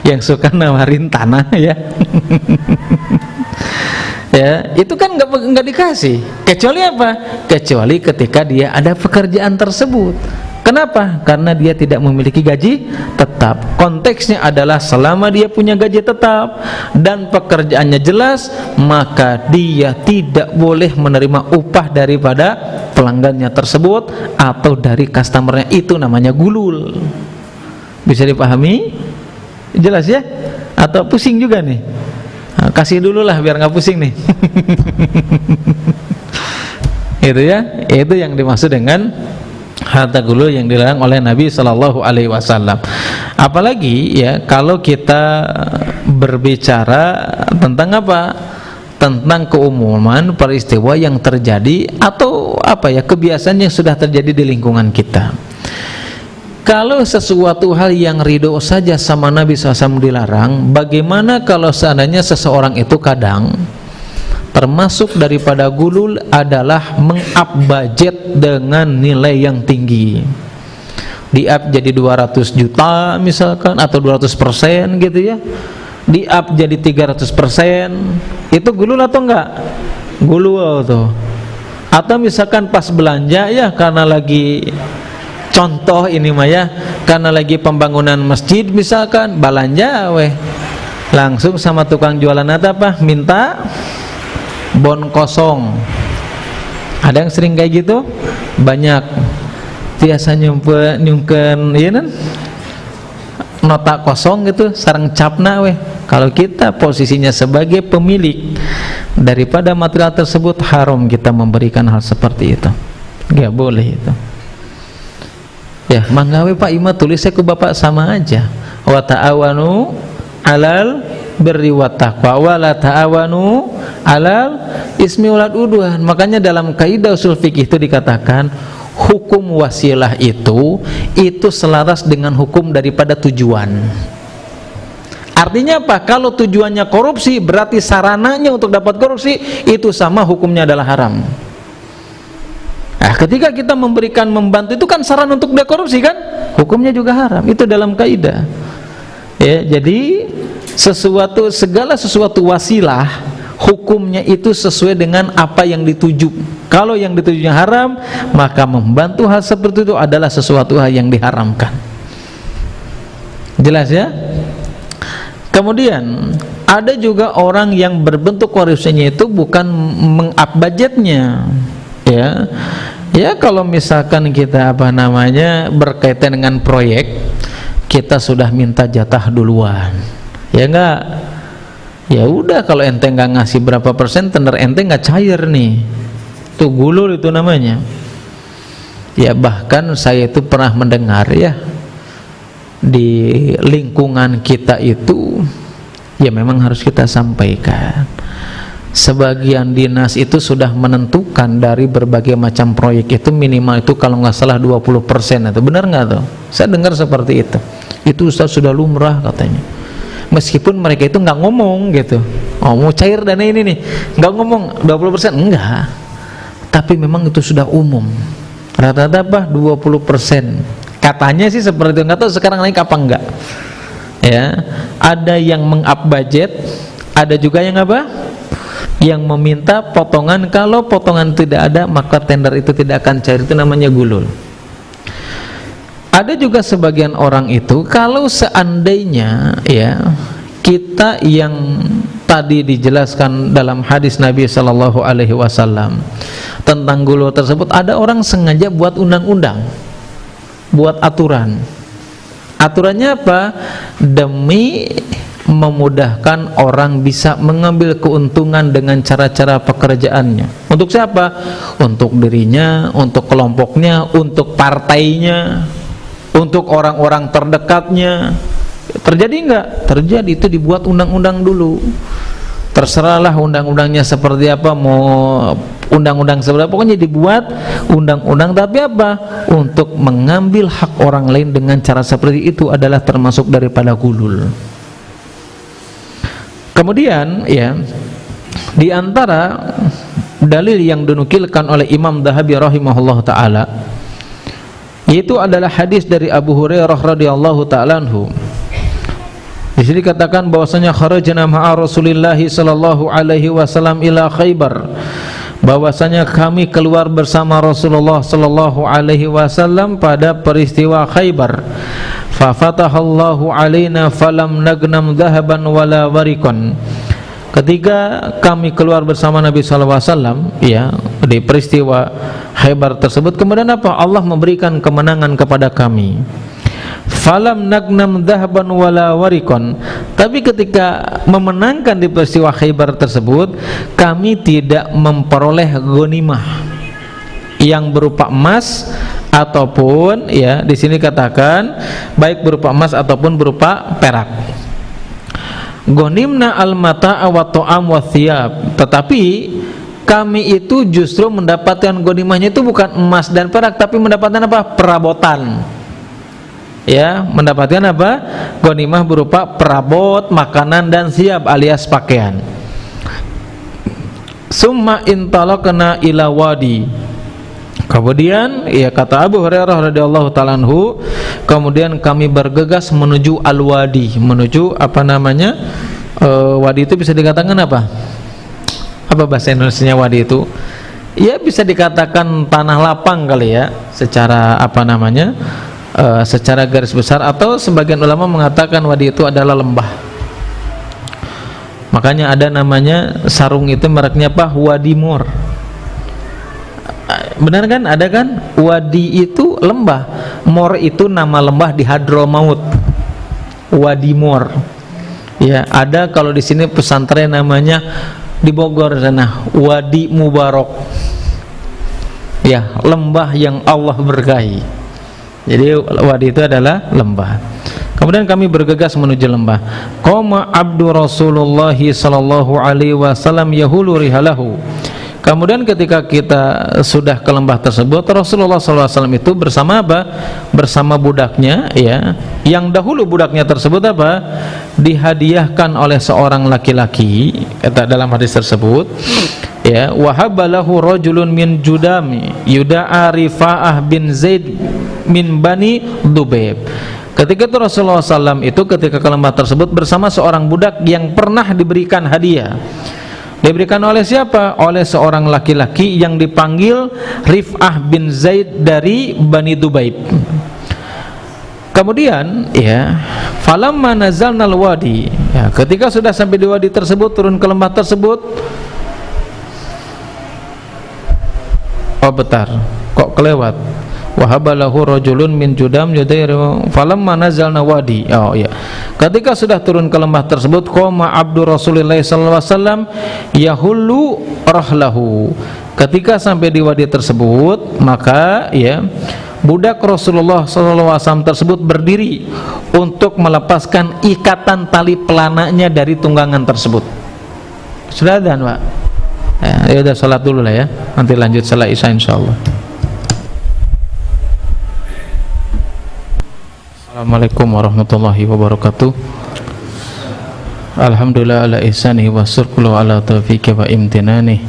yang suka nawarin tanah ya. Ya, itu kan nggak dikasih, kecuali apa? Kecuali ketika dia ada pekerjaan tersebut. Kenapa? Karena dia tidak memiliki gaji tetap. Konteksnya adalah selama dia punya gaji tetap dan pekerjaannya jelas, maka dia tidak boleh menerima upah daripada pelanggannya tersebut atau dari customernya. Itu namanya gulul. Bisa dipahami? Jelas ya? Atau pusing juga nih? Nah, kasih dulu lah biar nggak pusing nih. Itu ya, itu yang dimaksud dengan harta gulul yang dilarang oleh Nabi Shallallahu Alaihi Wasallam. Apalagi ya kalau kita berbicara tentang apa? Tentang keumuman peristiwa yang terjadi atau apa ya kebiasaan yang sudah terjadi di lingkungan kita. Kalau sesuatu hal yang ridho saja sama Nabi SAW dilarang, bagaimana kalau seandainya seseorang itu kadang termasuk daripada gulul adalah meng-up budget dengan nilai yang tinggi, di-up jadi 200 juta misalkan atau 200% gitu ya, di-up jadi 300%, itu gulul atau enggak? Gulul tuh. Atau misalkan pas belanja ya karena lagi contoh ini mah ya, karena lagi pembangunan masjid misalkan, belanja weh langsung sama tukang jualan apa? Minta bon kosong. Ada yang sering kayak gitu? Banyak. Biasa nyungken iya kan? Nota kosong gitu, sareng capna weh. Kalau kita posisinya sebagai pemilik daripada material tersebut, haram kita memberikan hal seperti itu. Gak boleh itu. Ya, manggawe Pak Ima tulisnya ke Bapak sama aja. Wa ta'awanu 'alal birri wat taqwa wa la ta'awanu 'alal ismi wal udwan. Makanya dalam kaidah usul fikih itu dikatakan hukum wasilah itu selaras dengan hukum daripada tujuan. Artinya apa? Kalau tujuannya korupsi, berarti sarananya untuk dapat korupsi itu sama hukumnya adalah haram. Nah, ketika kita memberikan membantu itu kan saran untuk dia korupsi kan? Hukumnya juga haram. Itu dalam kaidah. Ya, jadi segala sesuatu wasilah hukumnya itu sesuai dengan apa yang dituju. Kalau yang ditujunya haram, maka membantu hal seperti itu adalah sesuatu hal yang diharamkan. Jelas ya? Kemudian ada juga orang yang berbentuk korupsinya itu bukan meng-up budgetnya. Ya kalau misalkan kita berkaitan dengan proyek, kita sudah minta jatah duluan, ya enggak, ya udah kalau ente nggak ngasih berapa persen, tender ente nggak cair nih, itu gulul itu namanya. Ya bahkan saya itu pernah mendengar ya di lingkungan kita itu, ya memang harus kita sampaikan. Sebagian dinas itu sudah menentukan dari berbagai macam proyek itu minimal itu kalau nggak salah 20%. Itu benar nggak tuh? Saya dengar seperti itu. Itu Ustaz sudah lumrah katanya. Meskipun mereka itu nggak ngomong gitu. Oh mau cair dana ini nih, nggak ngomong 20%, enggak. Tapi memang itu sudah umum. Rata-rata apa? 20%. Katanya sih seperti itu. Nggak tahu sekarang naik apa enggak. Ya, ada yang meng-up budget, ada juga yang apa? Yang meminta potongan. Kalau potongan tidak ada, maka tender itu tidak akan cair. Itu namanya gulul. Ada juga sebagian orang itu, kalau seandainya ya kita yang tadi dijelaskan dalam hadis Nabi Shallallahu Alaihi Wasallam tentang gulul tersebut, ada orang sengaja buat undang-undang, buat aturan. Aturannya apa? Demi memudahkan orang bisa mengambil keuntungan dengan cara-cara pekerjaannya. Untuk siapa? Untuk dirinya, untuk kelompoknya, untuk partainya, untuk orang-orang terdekatnya. Terjadi enggak? Terjadi. Itu dibuat undang-undang dulu. Terserahlah undang-undangnya seperti apa, mau undang-undang seperti apa, pokoknya dibuat undang-undang. Tapi apa? Untuk mengambil hak orang lain dengan cara seperti itu adalah termasuk daripada gulul. Kemudian ya, di antara dalil yang dinukilkan oleh Imam Dhahabi rahimahullah taala, yaitu adalah hadis dari Abu Hurairah radhiyallahu taala anhu. Di sini dikatakan bahwasanya kharajna ma'a Rasulillah sallallahu alaihi wasallam ila Khaybar, bahwasanya kami keluar bersama Rasulullah sallallahu alaihi wasallam pada peristiwa Khaybar. Fa fatahallahu alaina falam nagnam dhahaban wala warikon. Ketika kami keluar bersama Nabi sallallahu alaihi wasallam, ya, di peristiwa Khaybar tersebut, kemudian apa? Allah memberikan kemenangan kepada kami. Falam nagnam dhahaban wala warikon. Tapi ketika memenangkan di peristiwa Khaybar tersebut, kami tidak memperoleh ghanimah yang berupa emas ataupun, ya, di sini katakan baik berupa emas ataupun berupa perak. Ghanimna al-mata'a wa ta'am wa thiyab. Tetapi kami itu justru mendapatkan ghanimahnya itu bukan emas dan perak, tapi mendapatkan apa? Perabotan. Ya, mendapatkan apa? Ghanimah berupa perabot, makanan dan siap alias pakaian. Summa intalaqna ila wadi. Kemudian, ya, kata Abu Hurairah radhiyallahu ta'ala anhu, kemudian kami bergegas menuju al-wadi, menuju apa namanya? Wadi itu bisa dikatakan apa? Apa bahasa Indonesianya wadi itu? Ya, bisa dikatakan tanah lapang kali ya, secara apa namanya? Secara garis besar, atau sebagian ulama mengatakan wadi itu adalah lembah. Makanya ada namanya sarung itu mereknya apa? Wadi Mor. Benar kan? Ada kan? Wadi itu lembah, Mor itu nama lembah di Hadramaut. Wadi Mor. Ya, ada kalau di sini pesantren namanya di Bogor sana, Wadi Mubarak. Ya, lembah yang Allah berkahi. Jadi wadi itu adalah lembah. Kemudian kami bergegas menuju lembah. Qama abdu Rasulullah sallallahu alaihi wasallam yahulu rihalahu. Kemudian ketika kita sudah ke lembah tersebut, Rasulullah sallallahu alaihi wasallam itu bersama apa? Bersama budaknya, ya. Yang dahulu budaknya tersebut apa? Dihadiahkan oleh seorang laki-laki, kata dalam hadis tersebut. Ya, wahabalahu rajulun min Judami yuda'a Rifa'ah bin Zaid min Bani Dubaib. Ketika itu Rasulullah SAW itu ketika ke lembah tersebut bersama seorang budak yang pernah diberikan hadiah. Diberikan oleh siapa? Oleh seorang laki-laki yang dipanggil Rif'ah bin Zaid dari Bani Dubaib. Kemudian, ya, falamma nazalnal wadi, ya, ketika sudah sampai di wadi tersebut, turun ke lembah tersebut. Oh, betar, kok kelewat. Wahabalahu rajulun min Judam yudairu falamma nazalna wadi. Oh ya. Ketika sudah turun ke lembah tersebut, qama abdu Rasulillah sallallahu alaihi wasallam yahullu rahlahu. Ketika sampai di wadi tersebut, maka, ya, budak Rasulullah sallallahu alaihi wasallam tersebut berdiri untuk melepaskan ikatan tali pelananya dari tunggangan tersebut. Sudah adzan, Pak? Ya udah, salat dulu lah ya. Nanti lanjut salat Isya insyaallah. Assalamualaikum warahmatullahi wabarakatuh. Alhamdulillah ala ihsanihi wa syukru ala taufiqi wa imtinani.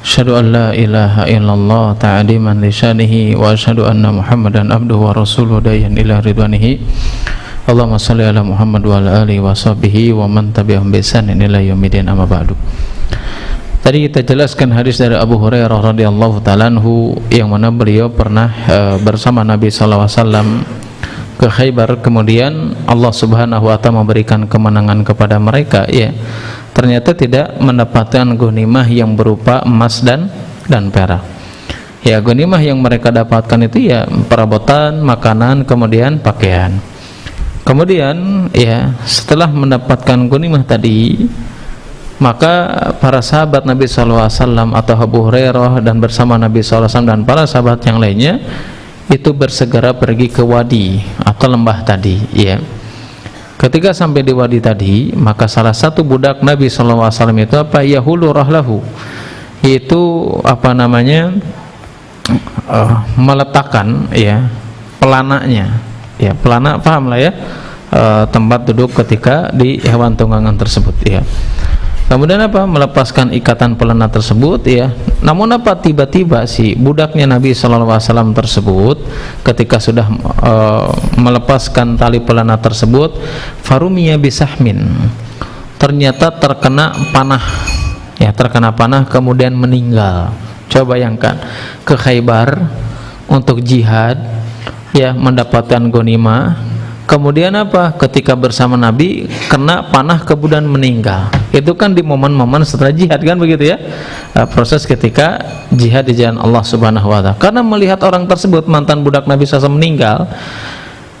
Asyhadu an la ilaha illallah ta'diman li syanihi wa asyhadu anna Muhammadan abduhu wa rasuluhu dayan ila ridwanihi. Allahumma shalli ala Muhammad wa ala alihi wa sahbihi wa man tabi'ahum bi ihsanin ila yaumil amma ba'du. Tadi kita jelaskan hadis dari Abu Hurairah radhiyallahu ta'ala anhu, yang mana beliau pernah bersama Nabi sallallahu alaihi wasallam ke Khaybar, kemudian Allah Subhanahu wa taala memberikan kemenangan kepada mereka, ya. Ternyata tidak mendapatkan ghanimah yang berupa emas dan perak. Ya, ghanimah yang mereka dapatkan itu ya perabotan, makanan, kemudian pakaian. Kemudian, ya, setelah mendapatkan ghanimah tadi, maka para sahabat Nabi sallallahu alaihi wasallam atau Abu Hurairah dan bersama Nabi sallallahu alaihi wasallam dan para sahabat yang lainnya itu bersegera pergi ke wadi atau lembah tadi, ya. Ketika sampai di wadi tadi, maka salah satu budak Nabi sallallahu alaihi wasallam itu apa? Yahulu rahlahu. Itu apa namanya? Meletakkan, ya, pelananya. Ya, pelana paham lah ya. Tempat duduk ketika di hewan tunggangan tersebut, ya. Kemudian apa? Melepaskan ikatan pelana tersebut, ya. Namun apa? Tiba-tiba si budaknya Nabi SAW tersebut ketika sudah melepaskan tali pelana tersebut, farumiya bisahmin, ternyata terkena panah, ya, terkena panah kemudian meninggal. Coba bayangkan, ke Khaybar untuk jihad, ya, mendapatkan ghanimah. Kemudian apa? Ketika bersama Nabi kena panah kemudian meninggal. Itu kan di momen-momen setelah jihad, kan begitu ya? Proses ketika jihad di jalan Allah Subhanahu wa taala. Karena melihat orang tersebut, mantan budak Nabi SAW, meninggal,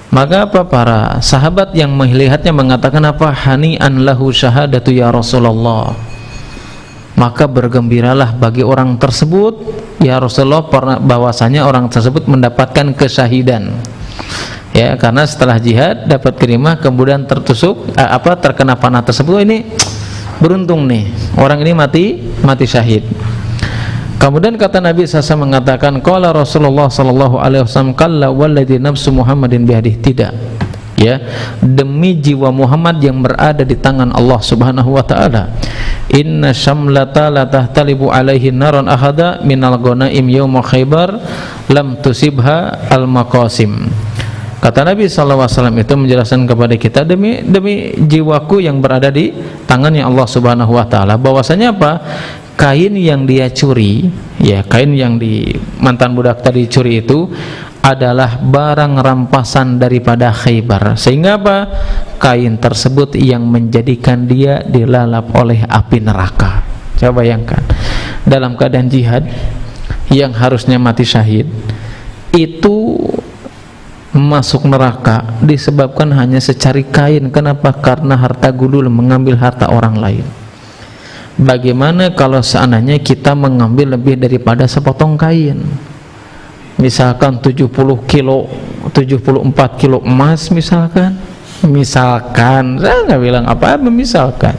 maka apa? Para sahabat yang melihatnya mengatakan apa? Hani'an lahu syahadatu ya Rasulullah. Maka bergembiralah bagi orang tersebut ya Rasulullah, bahwasanya orang tersebut mendapatkan kesyahidan. Ya, karena setelah jihad dapat ghanimah kemudian tertusuk terkena panah tersebut, ini beruntung nih, orang ini mati syahid. Kemudian kata Nabi SAW mengatakan, qala Rasulullah sallallahu alaihi wasallam, qalla walladzi nafsu Muhammadin biyadihi, tidak, ya, demi jiwa Muhammad yang berada di tangan Allah Subhanahu wa taala, inna syamlata la tahtalibu alaihi naran ahada minal ghanaim yauma Khaybar lam tusibha al maqasim. Kata Nabi SAW itu menjelaskan kepada kita, demi jiwaku yang berada di tangannya Allah Subhanahu wa taala, bahwasanya apa? Kain yang dia curi, ya, kain yang di mantan budak tadi curi itu adalah barang rampasan daripada Khaybar, sehingga apa? Kain tersebut yang menjadikan dia dilalap oleh api neraka. Coba bayangkan, dalam keadaan jihad yang harusnya mati syahid, itu masuk neraka disebabkan hanya secari kain. Kenapa? Karena harta gulul, mengambil harta orang lain. Bagaimana kalau seandainya kita mengambil lebih daripada sepotong kain? Misalkan 70 kilo, 74 kilo emas misalkan, saya nggak bilang apa-apa, misalkan,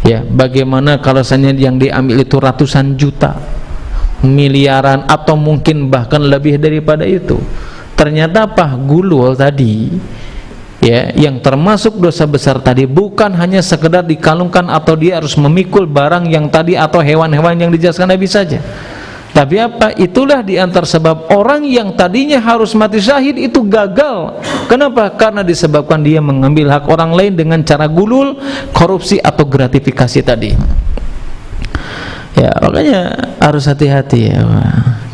ya, bagaimana kalau seandainya yang diambil itu ratusan juta, miliaran, atau mungkin bahkan lebih daripada itu? Ternyata apa? Gulul tadi, ya, yang termasuk dosa besar tadi, bukan hanya sekedar dikalungkan atau dia harus memikul barang yang tadi atau hewan-hewan yang dijelaskan Nabi saja, tapi apa? Itulah diantar sebab orang yang tadinya harus mati syahid itu gagal. Kenapa? Karena disebabkan dia mengambil hak orang lain dengan cara gulul, korupsi atau gratifikasi tadi. Ya, makanya harus hati-hati, ya.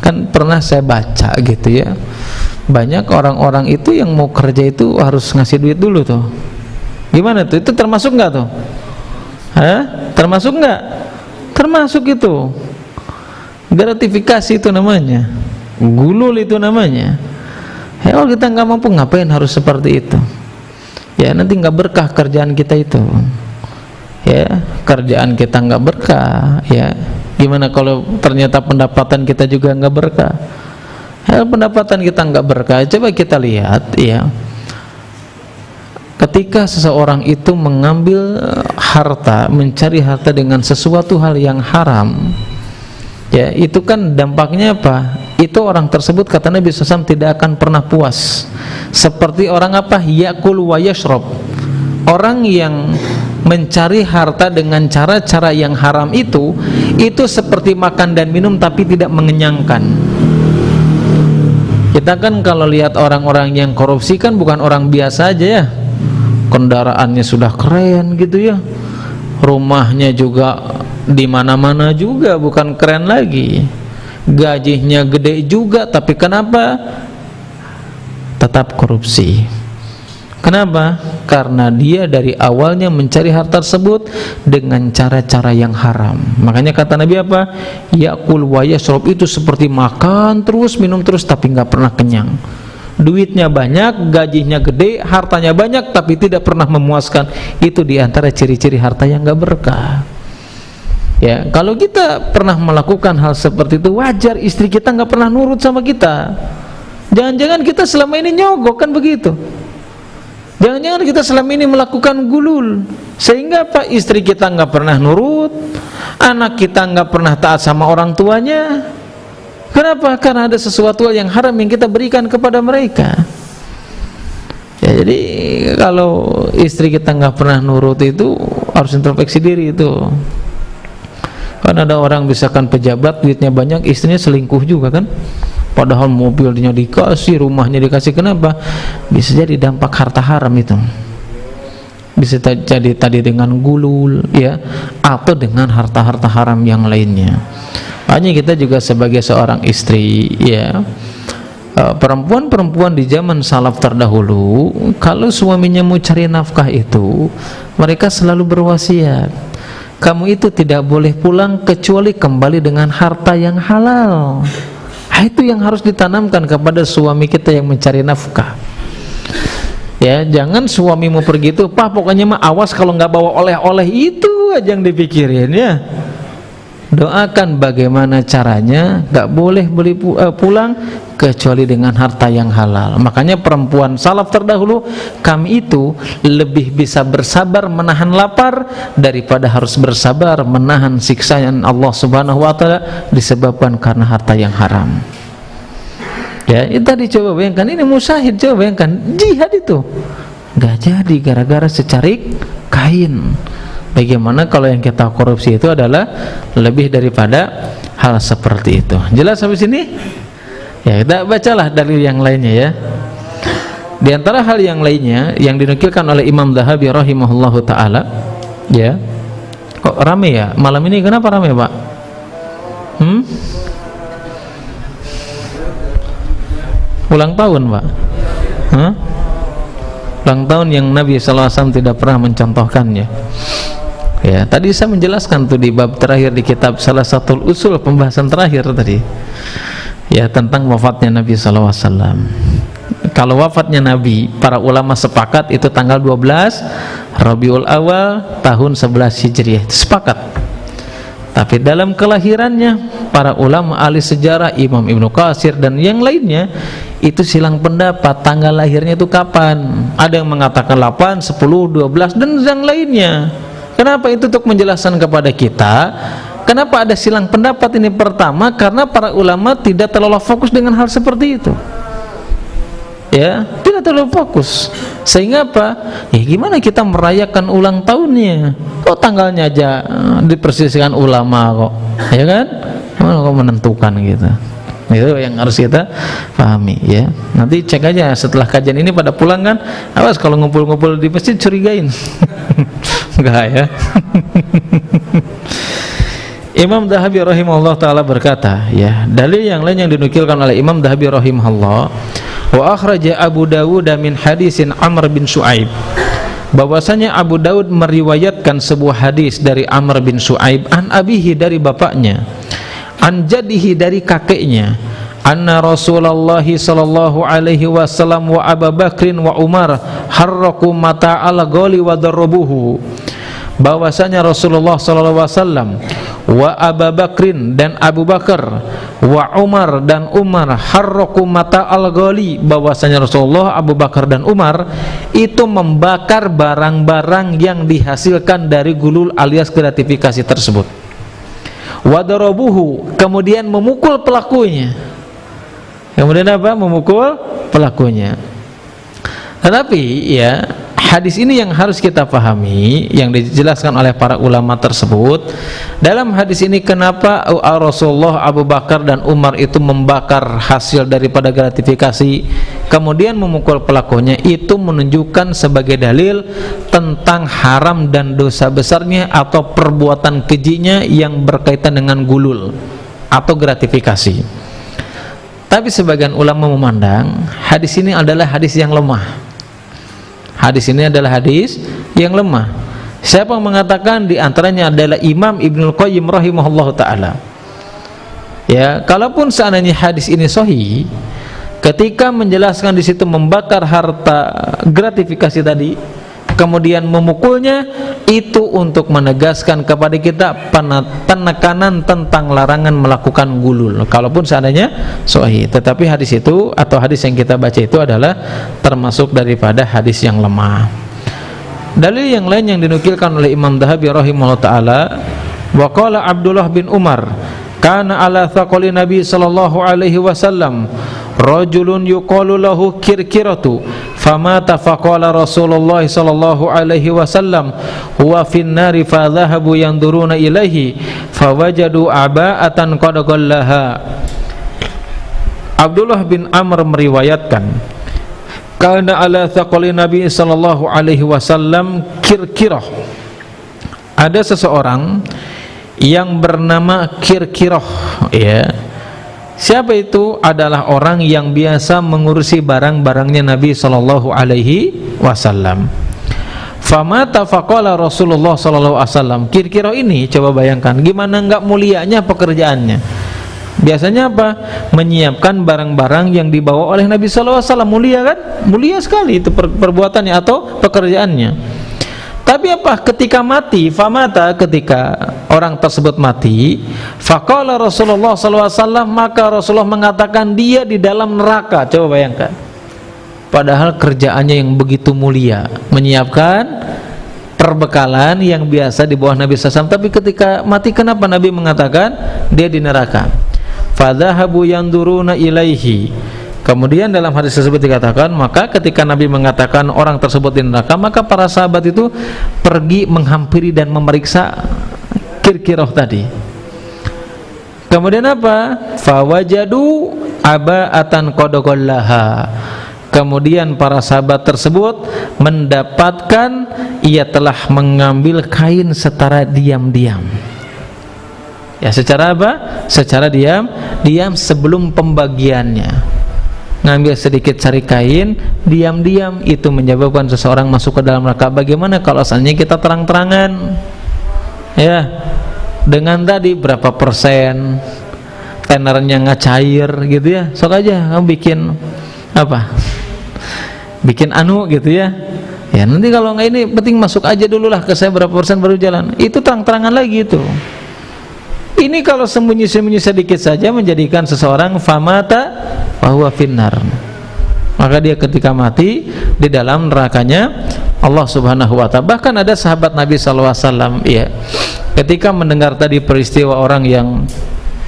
Kan pernah saya baca gitu, ya, banyak orang-orang itu yang mau kerja itu harus ngasih duit dulu tuh. Gimana tuh? Itu termasuk nggak tuh? Termasuk nggak? Termasuk itu. Gratifikasi itu namanya. Gulul itu namanya. Ya, kalau kita nggak mampu, ngapain harus seperti itu? Ya, nanti nggak berkah kerjaan kita itu. Ya, kerjaan kita nggak berkah. Ya, gimana kalau ternyata pendapatan kita juga nggak berkah? Pendapatan kita nggak berkah. Coba kita lihat, ya, ketika seseorang itu mengambil harta, mencari harta dengan sesuatu hal yang haram, ya, itu kan dampaknya apa? Itu orang tersebut, kata Nabi SAW, tidak akan pernah puas. Seperti orang apa? Yakul wa yashrob. Orang yang mencari harta dengan cara-cara yang haram itu seperti makan dan minum tapi tidak mengenyangkan. Kita kan kalau lihat orang-orang yang korupsi kan bukan orang biasa aja, ya. Kendaraannya sudah keren gitu, ya. Rumahnya juga di mana-mana juga, bukan keren lagi. Gajinya gede juga, tapi kenapa? Tetap korupsi. Kenapa? Karena dia dari awalnya mencari harta tersebut dengan cara-cara yang haram. Makanya kata Nabi apa? Ya'kul wa yashrob, itu seperti makan terus, minum terus, tapi nggak pernah kenyang. Duitnya banyak, gajinya gede, hartanya banyak, tapi tidak pernah memuaskan. Itu diantara ciri-ciri harta yang nggak berkah. Ya, kalau kita pernah melakukan hal seperti itu, wajar istri kita nggak pernah nurut sama kita. Jangan-jangan kita selama ini nyogok, kan begitu? Jangan-jangan kita selama ini melakukan gulul, sehingga apa? Istri kita nggak pernah nurut, anak kita nggak pernah taat sama orang tuanya. Kenapa? Karena ada sesuatu yang haram yang kita berikan kepada mereka. Ya, jadi kalau istri kita nggak pernah nurut itu harus introspeksi diri itu. Kan ada orang misalkan pejabat, duitnya banyak, istrinya selingkuh juga kan, padahal mobilnya dikasih, rumahnya dikasih. Kenapa? Bisa jadi dampak harta haram itu, bisa jadi tadi dengan gulul ya, atau dengan harta-harta haram yang lainnya. Hanya kita juga sebagai seorang istri ya, perempuan-perempuan di zaman salaf terdahulu, kalau suaminya mau cari nafkah itu, mereka selalu berwasiat, kamu itu tidak boleh pulang kecuali kembali dengan harta yang halal. Itu yang harus ditanamkan kepada suami kita yang mencari nafkah ya. Jangan suami mau pergi itu, Pak pokoknya mah awas kalau nggak bawa oleh-oleh, itu aja yang dipikirin ya. Doakan bagaimana caranya nggak boleh pulang kecuali dengan harta yang halal. Makanya perempuan salaf terdahulu, kami itu lebih bisa bersabar menahan lapar daripada harus bersabar menahan siksaan Allah Subhanahu wa taala disebabkan karena harta yang haram. Ya, itu tadi coba bayangkan, ini musyahid, coba bayangkan jihad itu nggak jadi gara-gara secarik kain. Bagaimana kalau yang kita korupsi itu adalah lebih daripada hal seperti itu? Jelas sampai sini? Ya, kita bacalah dalil yang lainnya ya. Di antara hal yang lainnya yang dinukilkan oleh Imam Dhahabi rahimahullahu taala, ya. Kok rame ya malam ini? Kenapa rame, Pak? Ulang tahun, Pak? Ulang tahun yang Nabi SAW tidak pernah mencontohkannya. Ya, tadi saya menjelaskan tuh di bab terakhir di kitab salah satu usul pembahasan terakhir tadi. Ya, tentang wafatnya Nabi SAW. Kalau wafatnya Nabi, para ulama sepakat itu tanggal 12 Rabiul Awal tahun 11 Hijriah, itu sepakat. Tapi dalam kelahirannya, para ulama ahli sejarah, Imam Ibnu Katsir dan yang lainnya itu silang pendapat tanggal lahirnya itu kapan. Ada yang mengatakan 8, 10, 12 dan yang lainnya. Kenapa itu? Untuk menjelaskan kepada kita kenapa ada silang pendapat ini. Pertama, karena para ulama tidak terlalu fokus dengan hal seperti itu ya, tidak terlalu fokus. Sehingga apa? Ya gimana kita merayakan ulang tahunnya, kok tanggalnya aja diperselisihkan ulama kok, ya kan? Gimana kok menentukan gitu? Itu yang harus kita pahami ya. Nanti cek aja setelah kajian ini pada pulang kan, awas kalau ngumpul-ngumpul di masjid curigain. Enggak ya. Imam Dhahabi rahimahullah taala berkata ya, dalil yang lain yang dinukilkan oleh Imam Dhahabi rahimahullah, wa akhraja Abu Dawud min hadisin Amr bin Shu'aib, bahwasanya Abu Dawud meriwayatkan sebuah hadis dari Amr bin Shu'aib an abihi, dari bapaknya, an jadihi, dari kakeknya, anna Rasulullah sallallahu alaihi wasallam wa Abu Bakrin wa Umar harraku mata'al ghali wa darrubuhu, bahwasanya Rasulullah sallallahu alaihi wasallam wa Abu Bakrin dan Abu Bakar wa Umar dan Umar harraku mata'al ghali, bahwasanya Rasulullah, Abu Bakar dan Umar itu membakar barang-barang yang dihasilkan dari gulul alias gratifikasi tersebut. Wa darabuhu, kemudian memukul pelakunya. Kemudian apa? Memukul pelakunya. Tetapi ya, hadis ini yang harus kita pahami, yang dijelaskan oleh para ulama tersebut. Dalam hadis ini kenapa Rasulullah, Abu Bakar dan Umar itu membakar hasil daripada gratifikasi kemudian memukul pelakunya, itu menunjukkan sebagai dalil tentang haram dan dosa besarnya atau perbuatan kejinya yang berkaitan dengan gulul atau gratifikasi. Tapi sebagian ulama memandang hadis ini adalah hadis yang lemah. Hadis ini adalah hadis yang lemah. Siapa yang mengatakan? Di antaranya adalah Imam Ibnul Qayyim rahimahullah ta'ala. Ya, kalaupun seandainya hadis ini sahih, ketika menjelaskan di situ membakar harta gratifikasi tadi, kemudian memukulnya, itu untuk menegaskan kepada kita penekanan tentang larangan melakukan gulul. Kalaupun seandainya sahih, tetapi hadis itu atau hadis yang kita baca itu adalah termasuk daripada hadis yang lemah. Dalil yang lain yang dinukilkan oleh Imam Dhahabi rahimahullah taala, wa qala Abdullah bin Umar, kana ala thaqali Nabi sallallahu alaihi wasallam rajulun yuqalu lahu Kirkiratu famata faqala Rasulullah sallallahu alaihi wasallam huwa fin nari fa dhahabu yanduruna ilaihi fawajadu aba'atan qad ghallaha. Abdullah bin Amr meriwayatkan, kana ala thaqali Nabi sallallahu alaihi wasallam Kirkirah, ada seseorang yang bernama Kirkirah, ya. Siapa itu? Adalah orang yang biasa mengurusi barang-barangnya Nabi sallallahu alaihi wasallam. Famata faqala Rasulullah sallallahu alaihi wasallam. Kirkirah ini, coba bayangkan gimana enggak mulianya pekerjaannya. Biasanya apa? Menyiapkan barang-barang yang dibawa oleh Nabi sallallahu alaihi wasallam. Mulia kan? Mulia sekali itu perbuatannya atau pekerjaannya. Tapi apa? Ketika mati, famata, ketika orang tersebut mati, faqala Rasulullah SAW, maka Rasulullah mengatakan dia di dalam neraka. Coba bayangkan, padahal kerjaannya yang begitu mulia, menyiapkan perbekalan yang biasa di bawah Nabi SAW. Tapi ketika mati, kenapa Nabi mengatakan dia di neraka? Fadhahabu yanduruna ilaihi. Kemudian dalam hadis tersebut dikatakan, maka ketika Nabi mengatakan orang tersebut di neraka, maka para sahabat itu pergi menghampiri dan memeriksa Kirkirah tadi. Kemudian apa? Fawajadu aba'atan qad ghallaha. Kemudian para sahabat tersebut mendapatkan ia telah mengambil kain secara diam-diam. Ya, secara apa? Secara diam sebelum pembagiannya. Ngambil sedikit cari kain diam-diam, itu menyebabkan seseorang masuk ke dalam neraka. Bagaimana kalau asalnya kita terang-terangan, ya, dengan tadi berapa persen tenernya nggak cair gitu ya, sok aja kamu bikin apa, bikin anu gitu ya, ya nanti kalau nggak ini penting masuk aja dulu lah ke saya berapa persen baru jalan, itu terang-terangan lagi itu. Ini kalau sembunyi-sembunyi sedikit saja menjadikan seseorang famata bahwa finnar, maka dia ketika mati di dalam nerakanya Allah Subhanahu wa ta'ala. Bahkan ada sahabat Nabi sallallahu alaihi wasallam, ya, ketika mendengar tadi peristiwa orang yang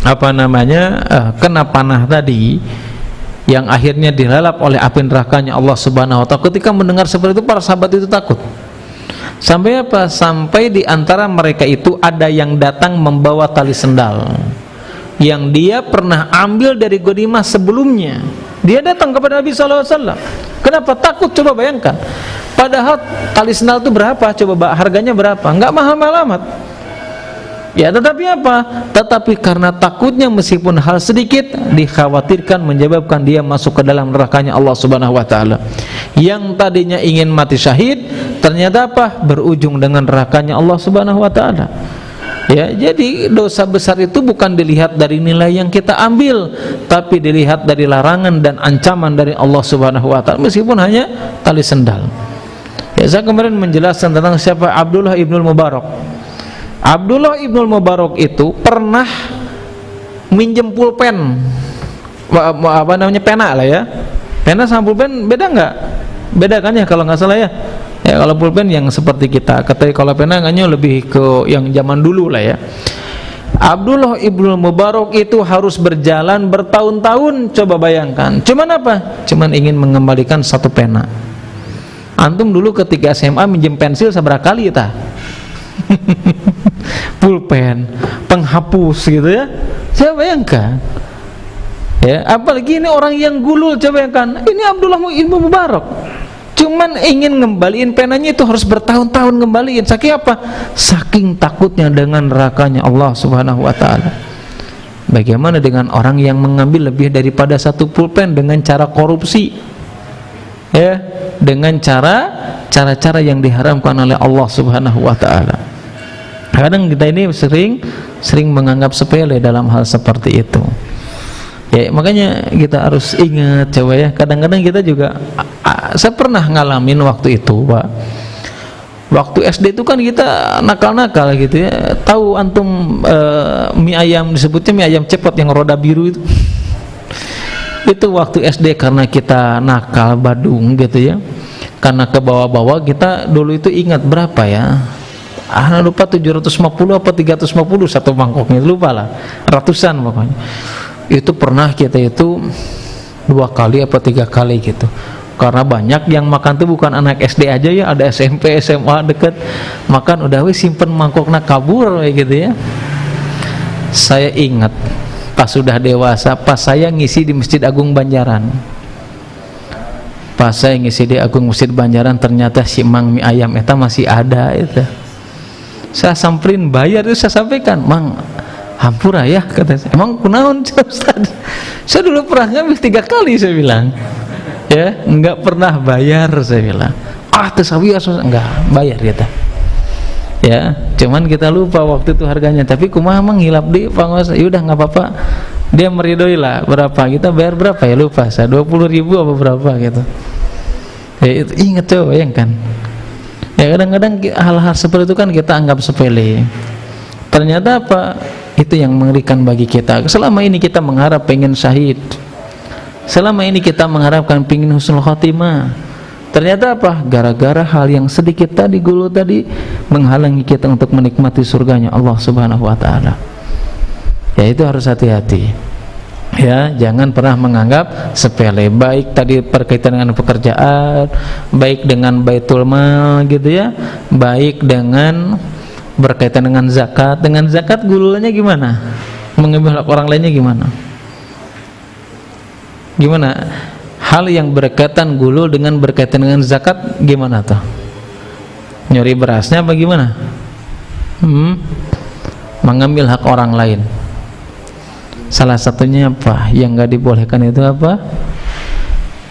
apa namanya kena panah tadi, yang akhirnya dilalap oleh api nerakanya Allah Subhanahu wa ta'ala, ketika mendengar seperti itu para sahabat itu takut. Sampai apa? Sampai di antara mereka itu ada yang datang membawa tali sendal yang dia pernah ambil dari ghanimah sebelumnya. Dia datang kepada Nabi sallallahu alaihi wasallam. Kenapa? Takut. Coba bayangkan. Padahal tali sendal itu berapa? Coba harganya berapa? Enggak mahal-mahal amat. Ya, tetapi apa? Tetapi karena takutnya meskipun hal sedikit dikhawatirkan menyebabkan dia masuk ke dalam nerakanya Allah Subhanahu wa taala. Yang tadinya ingin mati syahid, ternyata apa? Berujung dengan nerakanya Allah Subhanahu wa taala. Ya, jadi dosa besar itu bukan dilihat dari nilai yang kita ambil, tapi dilihat dari larangan dan ancaman dari Allah Subhanahu wa taala meskipun hanya tali sendal. Ya, saya kemarin menjelaskan tentang siapa Abdullah ibnul Mubarak. Abdullah ibnul Mubarak itu pernah minjem pulpen, apa namanya, pena lah ya. Pena sama pulpen beda nggak? Beda kan ya kalau nggak salah ya. Ya, kalau pulpen yang seperti kita, kalau pena kayaknya lebih ke yang zaman dulu lah ya. Abdullah ibnul Mubarak itu harus berjalan bertahun-tahun, coba bayangkan. Cuman apa? Cuman ingin mengembalikan satu pena. Antum dulu ketika SMA minjem pensil seberapa kali ya? Pulpen, penghapus gitu ya. Saya bayangkan. Ya, apalagi ini orang yang gulul, coba bayangkan. Ini Abdullah ibnu Mubarak. Cuman ingin ngembaliin penanya itu harus bertahun-tahun ngembaliin. Saking apa? Saking takutnya dengan nerakanya Allah Subhanahu wa taala. Bagaimana dengan orang yang mengambil lebih daripada satu pulpen dengan cara korupsi? Ya, dengan cara-cara yang diharamkan oleh Allah Subhanahu wa taala. Kadang kita ini sering menganggap sepele dalam hal seperti itu. Ya, makanya kita harus ingat, coba ya. Kadang-kadang kita juga, saya pernah ngalamin waktu itu, Pak. Waktu SD itu kan kita nakal-nakal gitu ya. Tahu antum mie ayam, disebutnya mie ayam cepot yang roda biru itu. Itu waktu SD karena kita nakal badung gitu ya. Karena ke bawah-bawah kita dulu itu ingat berapa ya? Lupa 750 apa 350 satu mangkoknya, lupa lah, ratusan pokoknya. Itu pernah kita itu 2 kali apa 3 kali gitu Karena banyak yang makan tuh bukan anak SD aja ya, ada SMP, SMA deket makan udah wis simpen mangkokna kabur gitu ya. Saya ingat pas sudah dewasa, pas saya ngisi di Masjid Agung Banjaran. Pas saya ngisi di Masjid Banjaran, ternyata si Mang mie ayam eta masih ada itu. Saya samperin bayar itu, saya sampaikan, "Mang, hampura ya," kata saya. "Emang kunaon Ustaz?" Saya dulu pernah ngambil 3 kali, saya bilang. Ya, enggak pernah bayar, saya bilang. Tersawias enggak bayar kita. Ya, cuman kita lupa waktu itu harganya. Tapi kumaha menghilap di pangos, ya udah enggak apa-apa. Dia meridoi lah, berapa kita bayar berapa ya, lupa saya, 20.000 apa berapa gitu. Ya itu ingat coba yang kan. Ya kadang-kadang hal-hal seperti itu kan kita anggap sepele. Ternyata apa? Itu yang mengerikan bagi kita. Selama ini kita mengharap pengen syahid. Selama ini kita mengharapkan pingin husnul khotimah. Ternyata apa? Gara-gara hal yang sedikit tadi, gulu tadi, menghalangi kita untuk menikmati surganya Allah Subhanahu wa ta'ala. Ya itu harus hati-hati. Ya, jangan pernah menganggap sepele, baik tadi berkaitan dengan pekerjaan, baik dengan baitul mal gitu ya, baik dengan berkaitan dengan zakat. Dengan zakat gulanya gimana? Mengambil hak orang lainnya gimana? Gimana hal yang berkaitan gulul dengan berkaitan dengan zakat, gimana tuh? Nyuri berasnya apa gimana? Mengambil hak orang lain. Salah satunya apa yang nggak dibolehkan itu apa?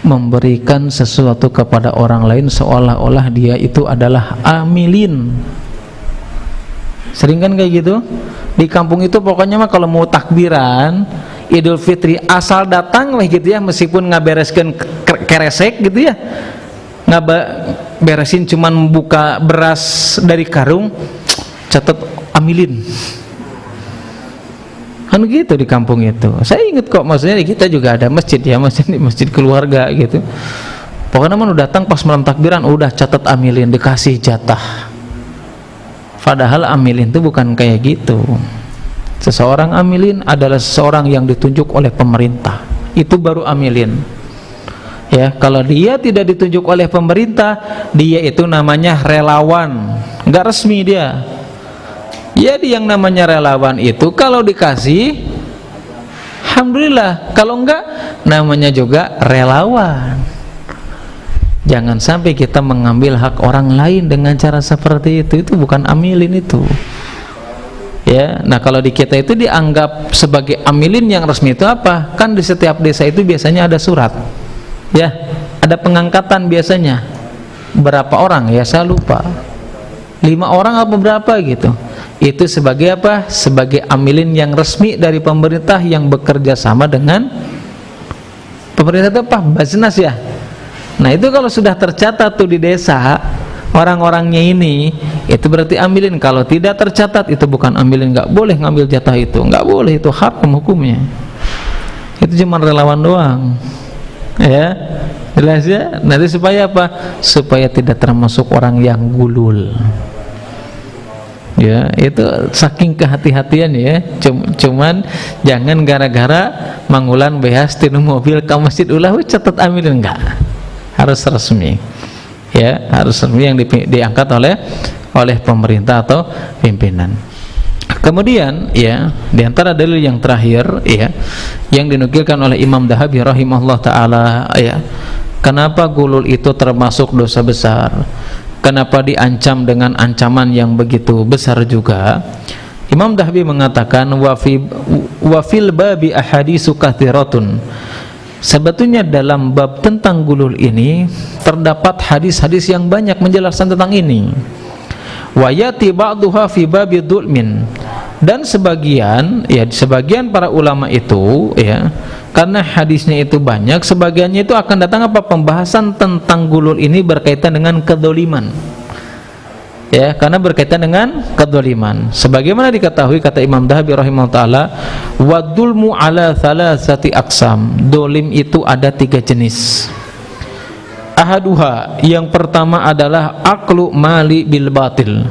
Memberikan sesuatu kepada orang lain seolah-olah dia itu adalah amilin. Sering kan kayak gitu? Di kampung itu pokoknya mah kalau mau takbiran Idul Fitri asal datang lah gitu ya, meskipun ngabereskan keresek gitu ya, beresin cuman buka beras dari karung, catat amilin kan gitu di kampung itu. Saya ingat kok, maksudnya kita juga ada masjid ya, masjid keluarga gitu, pokoknya man udah datang pas malam takbiran udah catat amilin, dikasih jatah. Padahal amilin itu bukan kayak gitu. Seseorang amilin adalah seseorang yang ditunjuk oleh pemerintah, itu baru amilin. Ya, kalau dia tidak ditunjuk oleh pemerintah, dia itu namanya relawan, nggak resmi dia. Jadi yang namanya relawan itu kalau dikasih, alhamdulillah. Kalau enggak, namanya juga relawan. Jangan sampai kita mengambil hak orang lain dengan cara seperti itu bukan amilin itu. Ya, nah kalau di kita itu dianggap sebagai amilin yang resmi itu apa? Kan di setiap desa itu biasanya ada surat. Ya, ada pengangkatan biasanya. Berapa orang ya saya lupa. 5 orang apa berapa gitu. Itu sebagai apa? Sebagai amilin yang resmi dari pemerintah yang bekerja sama dengan pemerintah itu apa? Baznas ya. Nah, itu kalau sudah tercatat tuh di desa orang-orangnya ini, itu berarti amilin. Kalau tidak tercatat itu bukan amilin, nggak boleh ngambil jatah itu, nggak boleh, itu haram hukumnya. Itu cuma relawan doang. Ya, jelas ya. Nanti supaya apa? Supaya tidak termasuk orang yang gulul. Ya, itu saking kehati-hatian ya. Cuman jangan gara-gara mangulan behas tinu mobil ke masjid ulah catat amilin, enggak. Harus resmi. Ya, harus resmi yang diangkat oleh pemerintah atau pimpinan. Kemudian ya, di antara dalil yang terakhir ya, yang dinukilkan oleh Imam Dahabi rahimahullah taala ya, kenapa gulul itu termasuk dosa besar? Kenapa diancam dengan ancaman yang begitu besar juga? Imam Dahabi mengatakan wa fil babi ahaditsu katsiratun. Sebetulnya dalam bab tentang gulul ini terdapat hadis-hadis yang banyak menjelaskan tentang ini. Wa yati ba'duha fi babi dzulmin. Dan sebagian para ulama itu ya, karena hadisnya itu banyak, sebagiannya itu akan datang apa? Pembahasan tentang gulul ini berkaitan dengan kedzaliman. Ya, karena berkaitan dengan kedzaliman. Sebagaimana diketahui kata Imam Dahabi rahimahullah taala, wadulmu ala thalathati aqsam. Dolim itu ada 3 jenis. Ahaduha, yang pertama adalah aklu mali bil batil.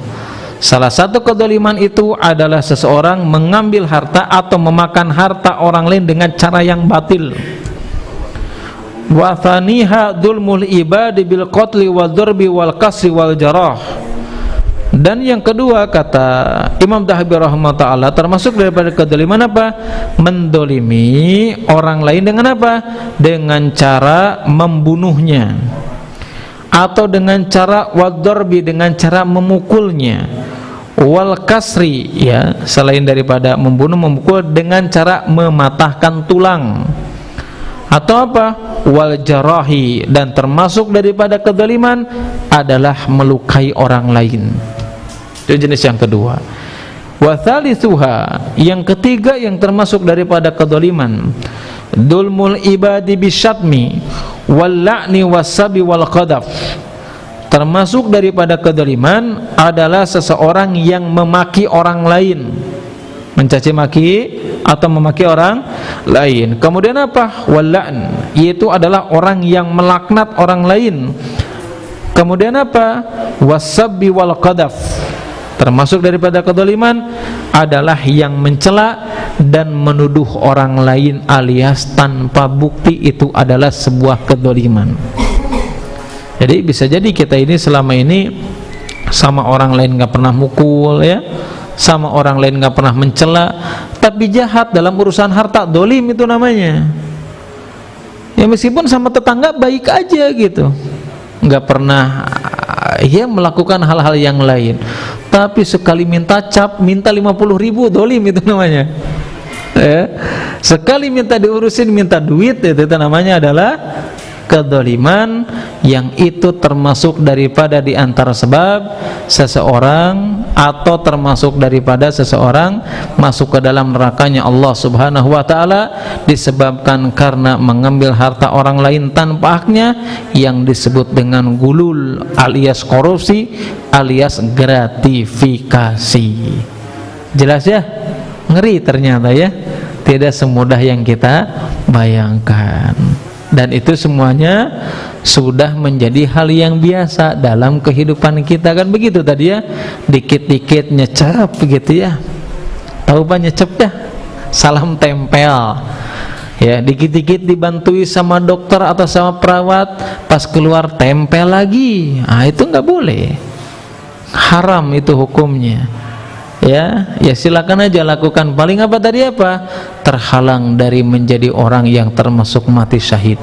Salah satu kedzaliman itu adalah seseorang mengambil harta atau memakan harta orang lain dengan cara yang batil. wa thaniha dzulmul ibadi bil qatli wal darbi wal kasri wal jarah. Dan yang kedua kata Imam Dhahabi rahimahullah ta'ala, termasuk daripada kedzaliman apa? Mendolimi orang lain dengan apa? Dengan cara membunuhnya, atau dengan cara wadorbi, dengan cara memukulnya, wal kasri, ya, selain daripada membunuh, memukul dengan cara mematahkan tulang, atau apa? Wal jarahi, dan termasuk daripada kedzaliman adalah melukai orang lain. Itu jenis yang kedua. Wa thalithuha, yang ketiga yang termasuk daripada kedzaliman, dulmul ibadi bisyatmi wal la'ni wasabi wal qadaf. Termasuk daripada kedzaliman adalah seseorang yang memaki orang lain, mencaci maki atau memaki orang lain. Kemudian apa? Wal la'n, yaitu adalah orang yang melaknat orang lain. Kemudian apa? Wasabi wal qadaf. Termasuk daripada kedzaliman adalah yang mencela dan menuduh orang lain alias tanpa bukti, itu adalah sebuah kedzaliman. Jadi bisa jadi kita ini selama ini sama orang lain nggak pernah mukul, ya, sama orang lain nggak pernah mencela, tapi jahat dalam urusan harta, dolim itu namanya. Ya meskipun sama tetangga baik aja gitu, nggak pernah ya melakukan hal-hal yang lain, tapi sekali minta cap, minta 50.000, dolim itu namanya. Ya. Sekali minta diurusin, minta duit, itu namanya adalah kedzaliman, yang itu termasuk daripada di antara sebab seseorang, atau termasuk daripada seseorang masuk ke dalam nerakanya Allah Subhanahu wa ta'ala disebabkan karena mengambil harta orang lain tanpa haknya, yang disebut dengan gulul alias korupsi alias gratifikasi. Jelas ya? Ngeri ternyata ya, tidak semudah yang kita bayangkan. Dan itu semuanya sudah menjadi hal yang biasa dalam kehidupan kita, kan begitu tadi ya, dikit-dikit nyecep begitu ya, tahu apa nyecep ya? Salam tempel ya, dikit-dikit dibantui sama dokter atau sama perawat, pas keluar tempel lagi, itu nggak boleh, haram itu hukumnya. Ya silakan aja lakukan, paling apa tadi apa? Terhalang dari menjadi orang yang termasuk mati syahid.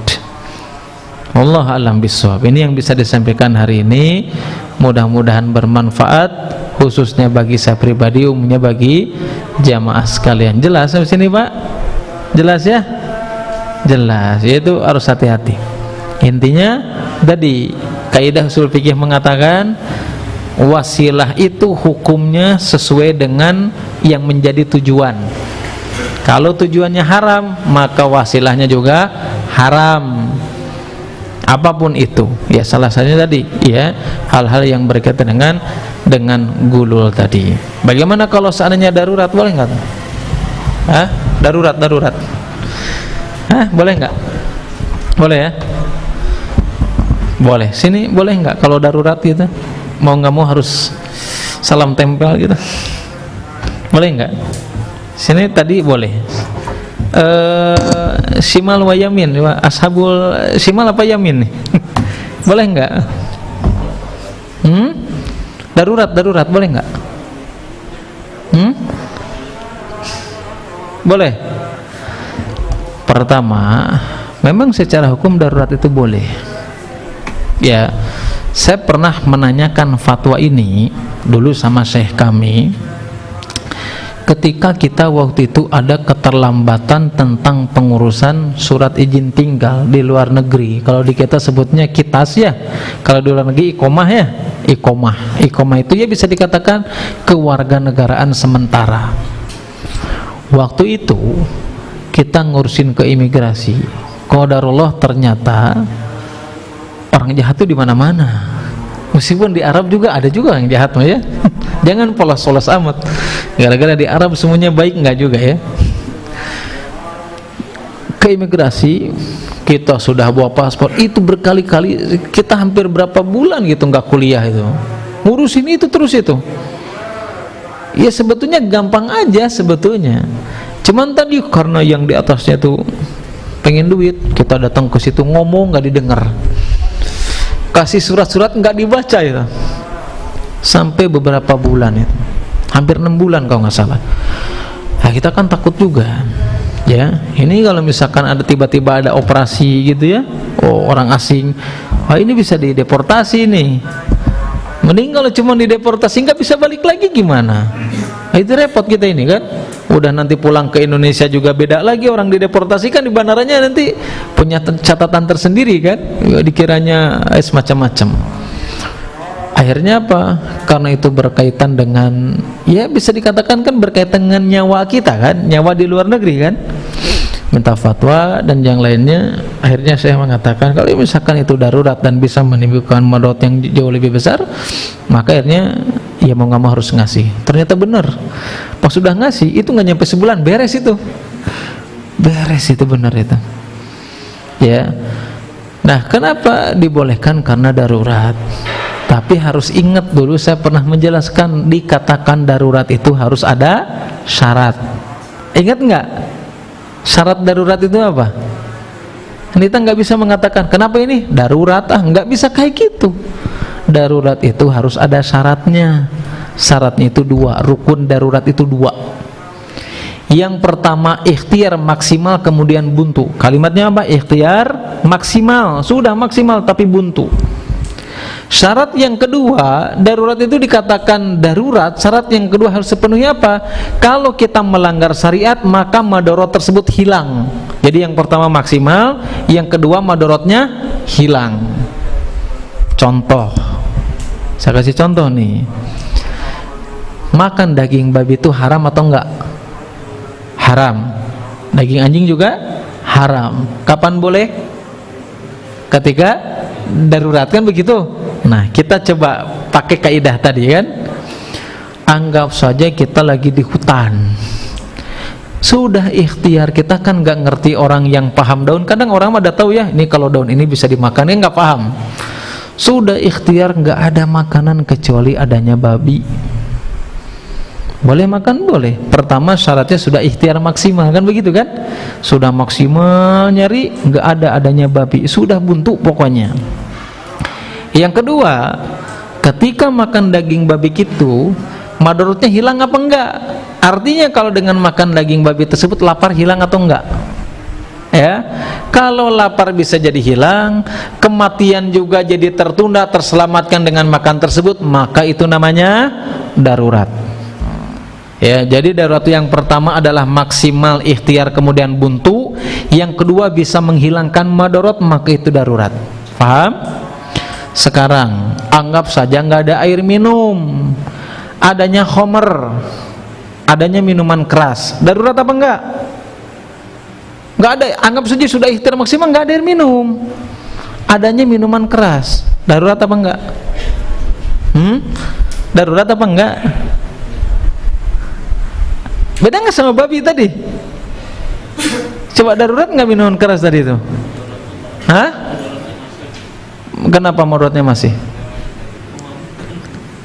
Allah alam bisawab. Ini yang bisa disampaikan hari ini, mudah-mudahan bermanfaat, khususnya bagi saya pribadi, umumnya bagi jamaah sekalian. Jelas di sini Pak? Jelas ya? Jelas, yaitu harus hati-hati. Intinya tadi kaidah usul fikih mengatakan wasilah itu hukumnya sesuai dengan yang menjadi tujuan. Kalau tujuannya haram, maka wasilahnya juga haram. Apapun itu, ya salah satunya tadi, ya hal-hal yang berkaitan dengan gulul tadi. Bagaimana kalau seandainya darurat, boleh nggak? Darurat. Boleh nggak? Boleh ya? Boleh. Sini boleh nggak kalau darurat gitu? Mau nggak mau harus salam tempel gitu, boleh nggak? Sini tadi boleh. Simal wa yamin, ashabul simal apa yamin nih? Boleh nggak? Darurat boleh nggak? Boleh. Pertama, memang secara hukum darurat itu boleh. Ya. Saya pernah menanyakan fatwa ini dulu sama syekh kami, ketika kita waktu itu ada keterlambatan tentang pengurusan surat izin tinggal di luar negeri. Kalau di kita sebutnya kitas ya, kalau di luar negeri iqomah ya, iqomah itu ya bisa dikatakan kewarganegaraan sementara. Waktu itu kita ngurusin ke imigrasi, qadarullah ternyata orang jahat itu di mana-mana. Meskipun di Arab juga ada juga yang jahat ya. Jangan polos-polos amat. Gara-gara di Arab semuanya baik, enggak juga ya. Ke imigrasi, kita sudah bawa paspor itu berkali-kali, kita hampir berapa bulan gitu enggak kuliah itu. Ngurusin itu terus itu. Ya sebetulnya gampang aja sebetulnya. Cuman tadi karena yang di atasnya tuh pengen duit, kita datang ke situ ngomong nggak didengar, kasih surat-surat nggak dibaca itu, sampai beberapa bulan itu, hampir 6 bulan kalau nggak salah. Nah, kita kan takut juga, ya. Ini kalau misalkan ada tiba-tiba ada operasi gitu ya, orang asing, ini bisa dideportasi nih. Mending kalau cuma dideportasi nggak bisa balik lagi gimana? Nah, itu repot kita ini kan. Udah nanti pulang ke Indonesia juga beda lagi, orang dideportasi kan di bandaranya nanti punya catatan tersendiri kan, dikiranya semacam-macam. Akhirnya apa? Karena itu berkaitan dengan, ya bisa dikatakan kan berkaitan dengan nyawa kita kan, nyawa di luar negeri kan, minta fatwa dan yang lainnya. Akhirnya saya mengatakan kalau misalkan itu darurat dan bisa menimbulkan mudarat yang jauh lebih besar, maka akhirnya ya mau nggak mau harus ngasih. Ternyata benar, pas sudah ngasih itu nggak nyampe sebulan beres itu, benar itu ya. Nah, kenapa dibolehkan? Karena darurat. Tapi harus ingat dulu, saya pernah menjelaskan, dikatakan darurat itu harus ada syarat. Ingat nggak? Syarat darurat itu apa? Kita nggak bisa mengatakan kenapa ini darurat, nggak bisa kayak gitu. Darurat itu harus ada syaratnya. Syaratnya itu 2, rukun darurat itu 2. Yang pertama ikhtiar maksimal, kemudian buntu. Kalimatnya apa? Ikhtiar maksimal, sudah maksimal tapi buntu. Syarat yang kedua, darurat itu dikatakan darurat, syarat yang kedua harus sepenuhnya apa? Kalau kita melanggar syariat, maka madarat tersebut hilang. Jadi yang pertama maksimal, yang kedua madaratnya hilang. Contoh, saya kasih contoh nih. Makan daging babi itu haram atau enggak? Haram. Daging anjing juga haram. Kapan boleh? Ketika darurat, kan begitu? Nah, kita coba pakai kaidah tadi kan. Anggap saja kita lagi di hutan. Sudah ikhtiar, kita kan nggak ngerti, orang yang paham daun, kadang orang ada tahu ya, ini kalau daun ini bisa dimakan, ya nggak paham. Sudah ikhtiar, nggak ada makanan kecuali adanya babi. Boleh makan? Boleh. Pertama syaratnya sudah ikhtiar maksimal, kan begitu kan? Sudah maksimal nyari, nggak ada adanya babi, sudah buntu pokoknya. Yang kedua, ketika makan daging babi itu, madaratnya hilang apa enggak? Artinya kalau dengan makan daging babi tersebut lapar hilang atau enggak? Ya, kalau lapar bisa jadi hilang, kematian juga jadi tertunda, terselamatkan dengan makan tersebut, maka itu namanya darurat. Ya, jadi darurat yang pertama adalah maksimal ikhtiar kemudian buntu, yang kedua bisa menghilangkan madarat, maka itu darurat. Paham? Sekarang anggap saja nggak ada air minum, adanya khamr, adanya minuman keras, darurat apa enggak? Nggak ada. Anggap saja sudah ikhtiar maksimal, nggak ada air minum, adanya minuman keras, darurat apa enggak? Darurat apa enggak? Beda nggak sama babi tadi? Coba darurat nggak minuman keras tadi itu? Hah? Kenapa madaratnya masih?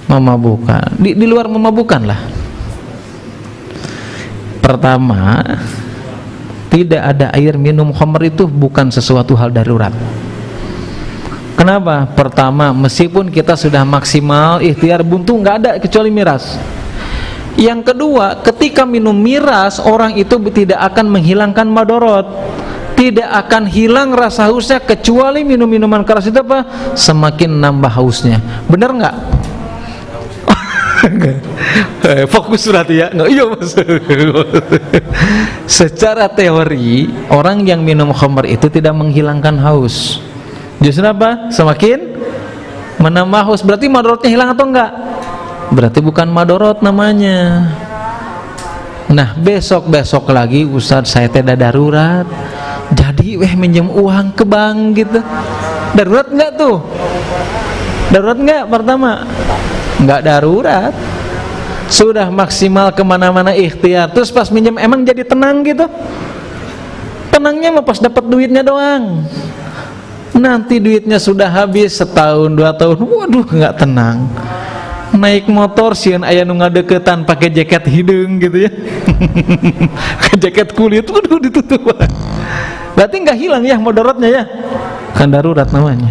Memabukkan. Di luar memabukkan lah. Pertama, tidak ada air minum khamr itu bukan sesuatu hal darurat. Kenapa? Pertama, meskipun kita sudah maksimal ikhtiar buntu, nggak ada kecuali miras. Yang kedua, ketika minum miras, orang itu tidak akan menghilangkan madarat, tidak akan hilang rasa hausnya, kecuali minum minuman keras itu apa? Semakin nambah hausnya. Benar nggak? Fokus berarti ya? Nggak, iya mas. Secara teori, orang yang minum khamr itu tidak menghilangkan haus, justru apa? Semakin menambah haus. Berarti madaratnya hilang atau enggak? Berarti bukan madarat namanya. Nah, besok lagi Ustadz saya tidak darurat, jadi minjem uang ke bank gitu. Darurat enggak tuh? Darurat enggak? Pertama enggak darurat, sudah maksimal kemana-mana ikhtiar, terus pas minjem emang jadi tenang gitu? Tenangnya mah pas dapat duitnya doang. Nanti duitnya sudah habis setahun 2 tahun, waduh nggak tenang. naik motor sieun aya nu ngadeukeutan pakai jaket hidung gitu ya. Jaket kulit kudu ditutup. Berarti enggak hilang ya mudaratnya ya. Kan darurat namanya.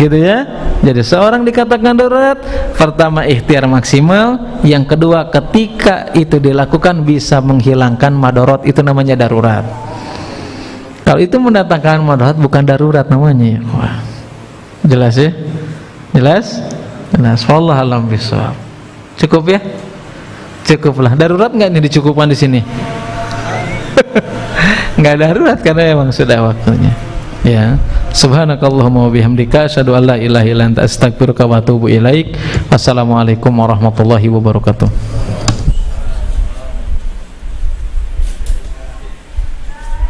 Gitu ya. Jadi seorang dikatakan darurat, pertama ikhtiar maksimal, yang kedua ketika itu dilakukan bisa menghilangkan madarat, itu namanya darurat. Kalau itu mendatangkan madarat bukan darurat namanya ya. Wah. Jelas ya? Jelas? Jelas. Wallahu a'lam bishawab. Cukup ya? Cukuplah. Darurat enggak ini dicukupkan di sini? Enggak darurat karena memang sudah waktunya. Ya. Subhanakallahumma wa bihamdika asyhadu an la ilaha illa anta astaghfiruka wa atubu ilaik. Wassalamualaikum warahmatullahi wabarakatuh.